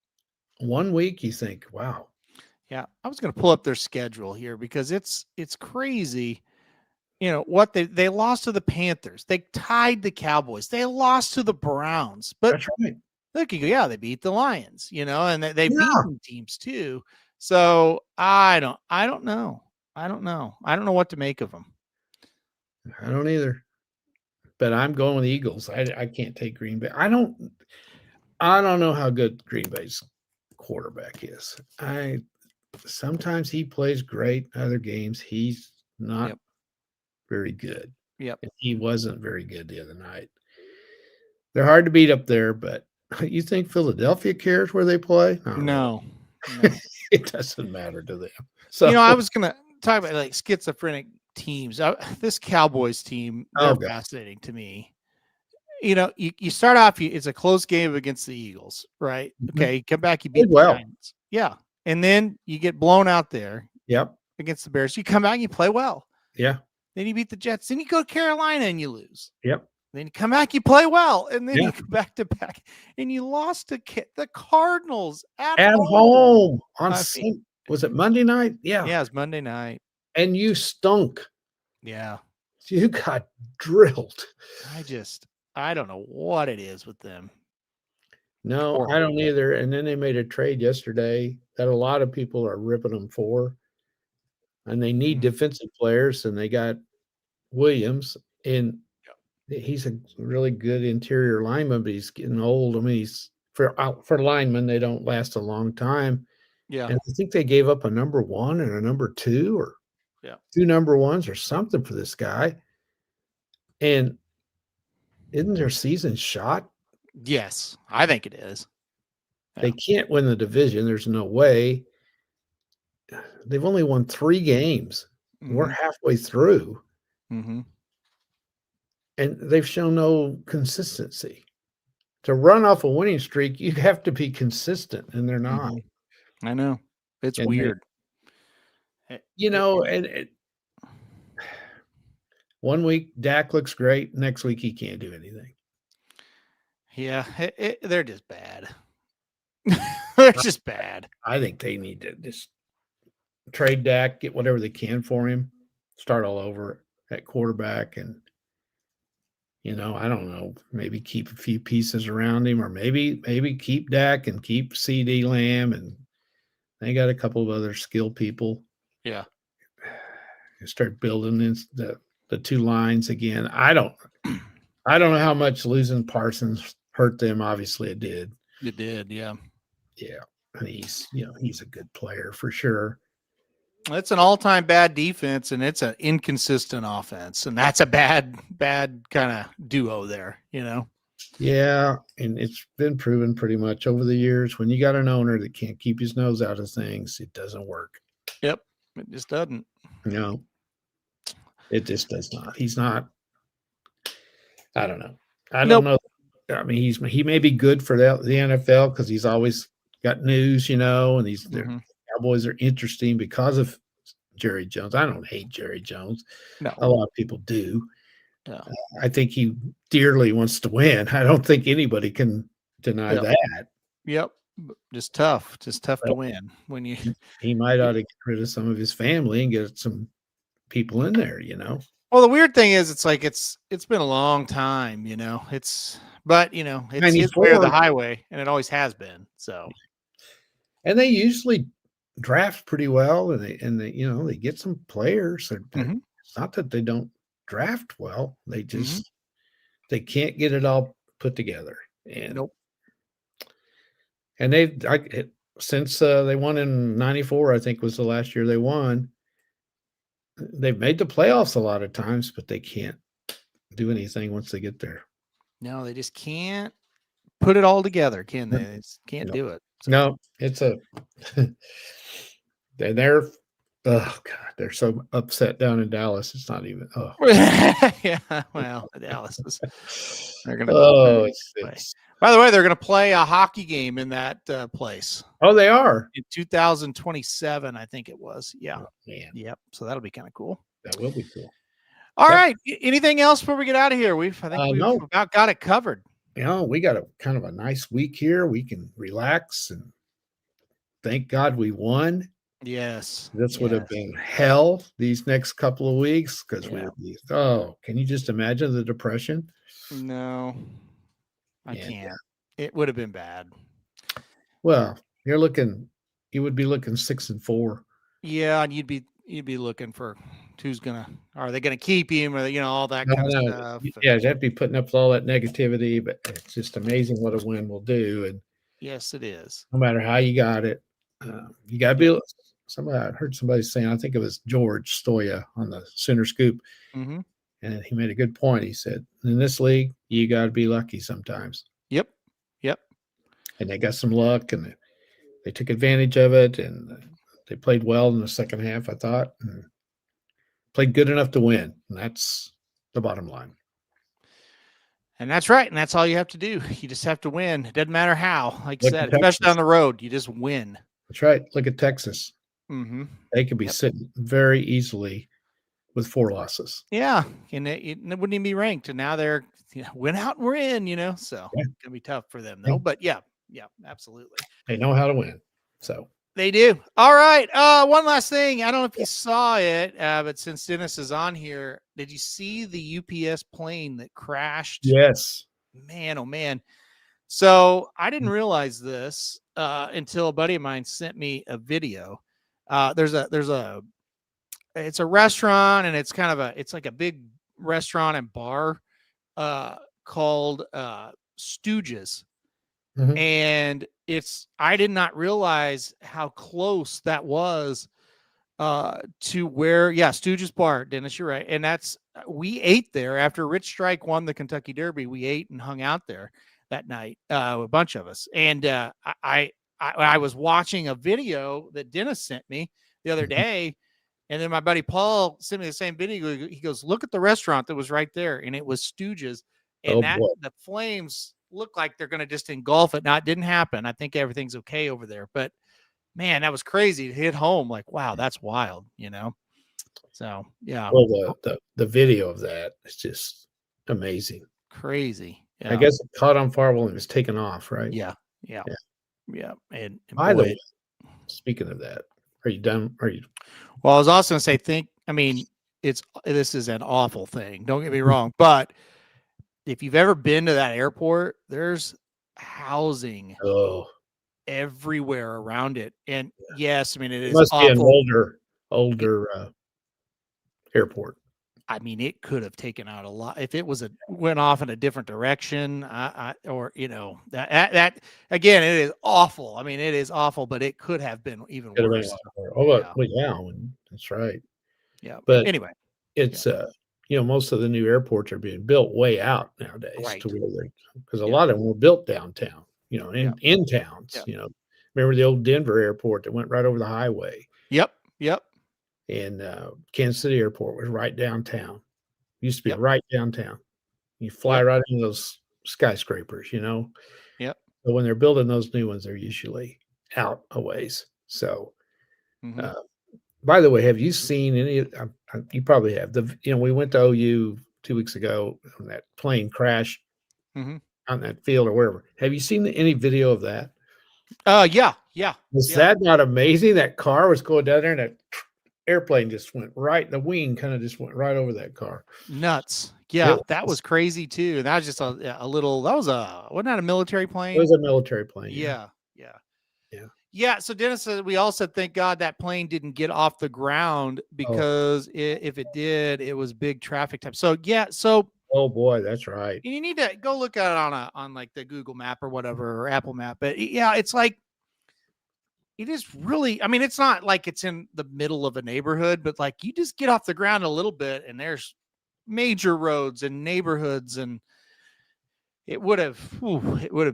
1 week you think, wow. Yeah, I was going to pull up their schedule here because it's crazy. What they lost to the Panthers. They tied the Cowboys. They lost to the Browns. But That's right. look, you go, yeah, they beat the Lions, and they've beaten teams too. So I don't know. I don't know what to make of them. I don't either. But I'm going with the Eagles. I can't take Green Bay. I don't know how good Green Bay's quarterback is. Sometimes he plays great. Other games he's not very good. Yep. And he wasn't very good the other night. They're hard to beat up there, but you think Philadelphia cares where they play? No. It doesn't matter to them. So I was going to talk about like schizophrenic teams. This Cowboys team, they're fascinating to me. You start off, it's a close game against the Eagles, right? Mm-hmm. Okay, you come back, you beat the Giants. Yeah. And then you get blown out there against the Bears. You come out and you play well. Yeah. Then you beat the Jets. Then you go to Carolina and you lose. Yep. Then you come back, you play well. And then you go back to back. And you lost to the Cardinals at home. Was it Monday night? Yeah. Yeah, it's Monday night. And you stunk. Yeah. You got drilled. I don't know what it is with them. No, I don't either. And then they made a trade yesterday that a lot of people are ripping them for. And they need defensive players, and they got Williams, and he's a really good interior lineman, but he's getting old. I mean, he's for linemen, they don't last a long time. Yeah. And I think they gave up a number 1 and a number 2 or 2 number 1s or something for this guy. And isn't their season shot? Yes, I think it is. Yeah. They can't win the division. There's no way. They've only won 3 games. Mm-hmm. We're halfway through. Mm-hmm. And they've shown no consistency. To run off a winning streak, you have to be consistent, and they're not. Mm-hmm. I know. It's weird. And 1 week, Dak looks great. Next week, he can't do anything. Yeah, they're just bad. They're just bad. I think they need to just trade Dak, get whatever they can for him, start all over at quarterback, and I don't know, maybe keep a few pieces around him, or maybe keep Dak and keep CD Lamb, and they got a couple of other skill people. Yeah, and start building the 2 lines again. I don't know how much losing Parsons hurt them. Obviously, it did. It did, yeah. Yeah, and he's a good player for sure. It's an all-time bad defense, and it's an inconsistent offense, and that's a bad kind of duo there. Yeah, and it's been proven pretty much over the years when you got an owner that can't keep his nose out of things, it doesn't work. Yep. It just doesn't. No, it just does not. He's not. I don't know. I don't know. I mean, he may be good for the NFL because he's always got news, and Mhm. Cowboys are interesting because of Jerry Jones. I don't hate Jerry Jones. No. A lot of people do. Yeah. I think he dearly wants to win. I don't think anybody can deny Yep. that. Yep. Just tough to win when you. He might ought to get rid of some of his family and get some people in there, Well, the weird thing is, it's like it's been a long time, but it's his way or the 94. highway, and it always has been. So, And they usually draft pretty well, and they get some players. Mhm. It's not that they don't draft well; they Mhm. just they can't get it all put together. And Nope. and since they won in '94, I think was the last year they won. They've made the playoffs a lot of times, but they can't do anything once they get there. No, they just can't put it all together, can they? They just can't No. do it. So. No, it's a they're oh god, they're so upset down in Dallas. It's not even Yeah, well, Dallas is. They're gonna. Oh, play. By the way, they're going to play a hockey game in that place. Oh, they are in 2027, I think it was. Yeah. Oh, man. Yep. So that'll be kind of cool. That will be cool. All right. Anything else before we get out of here? I think we've no. about got it covered. We got a kind of a nice week here. We can relax and thank God we won. Yes. This would have been hell these next couple of weeks because we would be. Oh, can you just imagine the depression? No, I can't. It would have been bad. Well, you would be looking 6-4. Yeah, and you'd be looking for are they gonna keep him, or all that kind of stuff. Yeah, you'd have to be putting up with all that negativity, but it's just amazing what a win will do. And yes, it is. no matter how you got it, you got to be. I heard somebody saying, I think it was George Stoya on the Sooner Scoop, Mm-hmm. and he made a good point. He said, in this league, you got to be lucky sometimes. Yep. And they got some luck, and they took advantage of it, and they played well in the second half, I thought, and played good enough to win. And that's the bottom line. And that's right. And that's all you have to do. You just have to win. It doesn't matter how. Like I Look said, at especially Texas. on the road, you just win. That's right. Look at Texas. Mm-hmm. They could be sitting very easily with 4 losses. Yeah. And it wouldn't even be ranked. And now they're win out and we're in, So it's going to be tough for them, though. But yeah, absolutely. They know how to win. So they do. All right. One last thing. I don't know if you saw it, but since Dennis is on here, did you see the UPS plane that crashed? Yes. Man, oh man. So I didn't realize this until a buddy of mine sent me a video. It's a restaurant, and it's kind of it's like a big restaurant and bar called Stooges. Mhm. And I did not realize how close that was to where, Stooges Bar, Dennis, you're right. And we ate there after Rich Strike won the Kentucky Derby. We ate and hung out there that night, a bunch of us. And I was watching a video that Dennis sent me the other day. And then my buddy Paul sent me the same video. He goes, look at the restaurant that was right there. And it was Stooges. And the flames look like they're going to just engulf it. Now, it didn't happen. I think everything's okay over there. But, man, that was crazy to hit home. Like, wow, that's wild, So, yeah. Well, the video of that is just amazing. Crazy. Yeah. I guess it caught on fire while it was taken off, right? Yeah. And By the way, speaking of that, are you done? Well, I was also going to say, this is an awful thing. Don't get me wrong. But if you've ever been to that airport, there's housing everywhere around it. And yes, it is must awful. Be an older airport. It could have taken out a lot if it went off in a different direction. That again, it is awful. It is awful, but it could have been even worse. Yeah, that's right. Yeah. But anyway, it's most of the new airports are being built way out nowadays Right. to where they're because a Yeah. lot of them were built downtown, Yeah. in towns. Yeah. Remember the old Denver airport that went right over the highway, Yep. and Kansas City airport was right downtown. Used to be Yep. right downtown. You fly Yep. right into those skyscrapers, Yep. But when they're building those new ones, they're usually out a ways. So, Mhm. by the way, have you seen any? You probably have. We went to OU 2 weeks ago when that plane crashed Mhm. on that field or wherever. Have you seen any video of that? Yeah. Was Yeah. that not amazing? That car was going down there, and that airplane just went right. The wing kind of just went right over that car. Nuts. Yeah, It that was crazy too. And that was just a little. That was wasn't that a military plane? It was a military plane. Yeah. Yeah. Yeah. So Dennis said we all said thank God that plane didn't get off the ground because if it did, it was big traffic time. So yeah. So Oh boy, that's right. you need to go look at it on like the Google map or whatever or Apple map. But yeah, it's like it is really. I mean, it's not like it's in the middle of a neighborhood, but like you just get off the ground a little bit, and there's major roads and neighborhoods, and it would have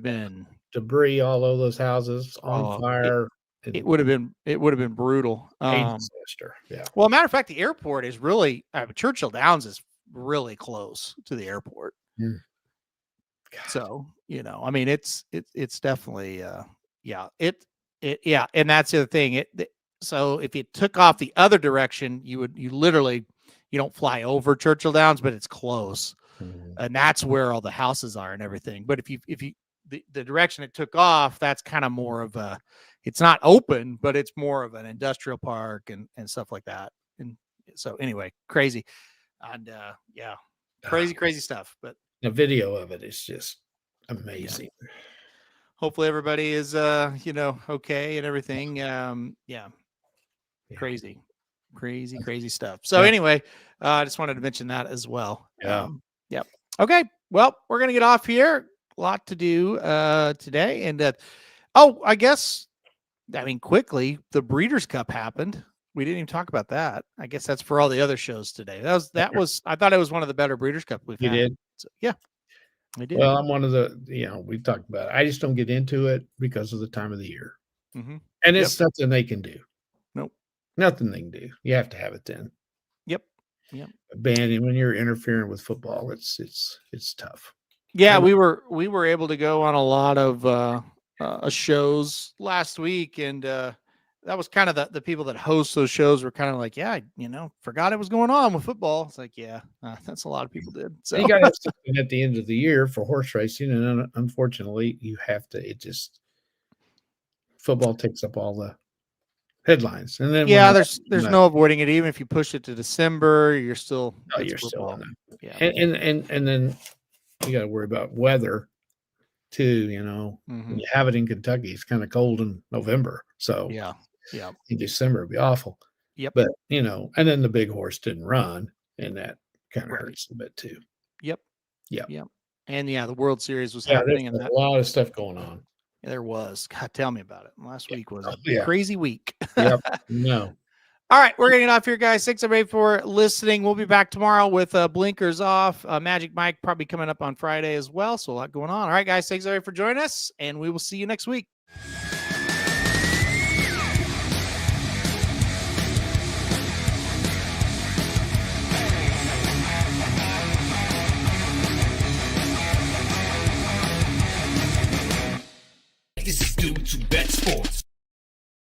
been Debris all over those houses on fire. it would have been brutal. Disaster. Yeah. Well, matter of fact, the airport is really Churchill Downs is really close to the airport. Mm. So, I mean, it's definitely, and that's the other thing. So if you took off the other direction, you literally, you don't fly over Churchill Downs, but it's close. Mhm. And that's where all the houses are and everything. But if you the direction it took off, that's kind of more of it's not open, but it's more of an industrial park and stuff like that. And so anyway, crazy. And crazy stuff. But the video of it is just amazing. Yeah. Hopefully everybody is okay and everything. Crazy stuff. So anyway, I just wanted to mention that as well. Yeah. Yep. Okay. Well, we're gonna get off here. A lot to do today. And quickly, the Breeders' Cup happened. We didn't even talk about that. I guess that's for all the other shows today. That was I thought it was one of the better Breeders' Cup we've had. You did? So, yeah. I did. Well, I'm one of the, we talked about it. I just don't get into it because of the time of the year. Mm-hmm. And it's nothing they can do. Nope. Nothing they can do. You have to have it then. Yep. Banning when you're interfering with football, it's tough. Yeah, we were able to go on a lot of shows last week, and that was kind of the people that host those shows were kind of like, yeah, forgot it was going on with football. It's like, yeah, that's a lot of people did. So you got to have something at the end of the year for horse racing, and unfortunately, you have to. Football takes up all the headlines, and then there's no avoiding it. Even if you push it to December, you're still in there. Yeah, and then you got to worry about weather too. Mm-hmm. When you have it in Kentucky, it's kind of cold in November, so yeah, in December it'd be awful. Yep. But and then the big horse didn't run, and that kind of hurts a bit too. Yep. And the World Series was Yeah, happening, and a lot of stuff going on. There was. God, tell me about it. Last week was a Yeah. crazy week. Yep. No. All right, we're getting off here, guys. Thanks everybody for listening. We'll be back tomorrow with Blinkers Off. Magic Mike probably coming up on Friday as well. So a lot going on. All right, guys. Thanks everybody for joining us, and we will see you next week.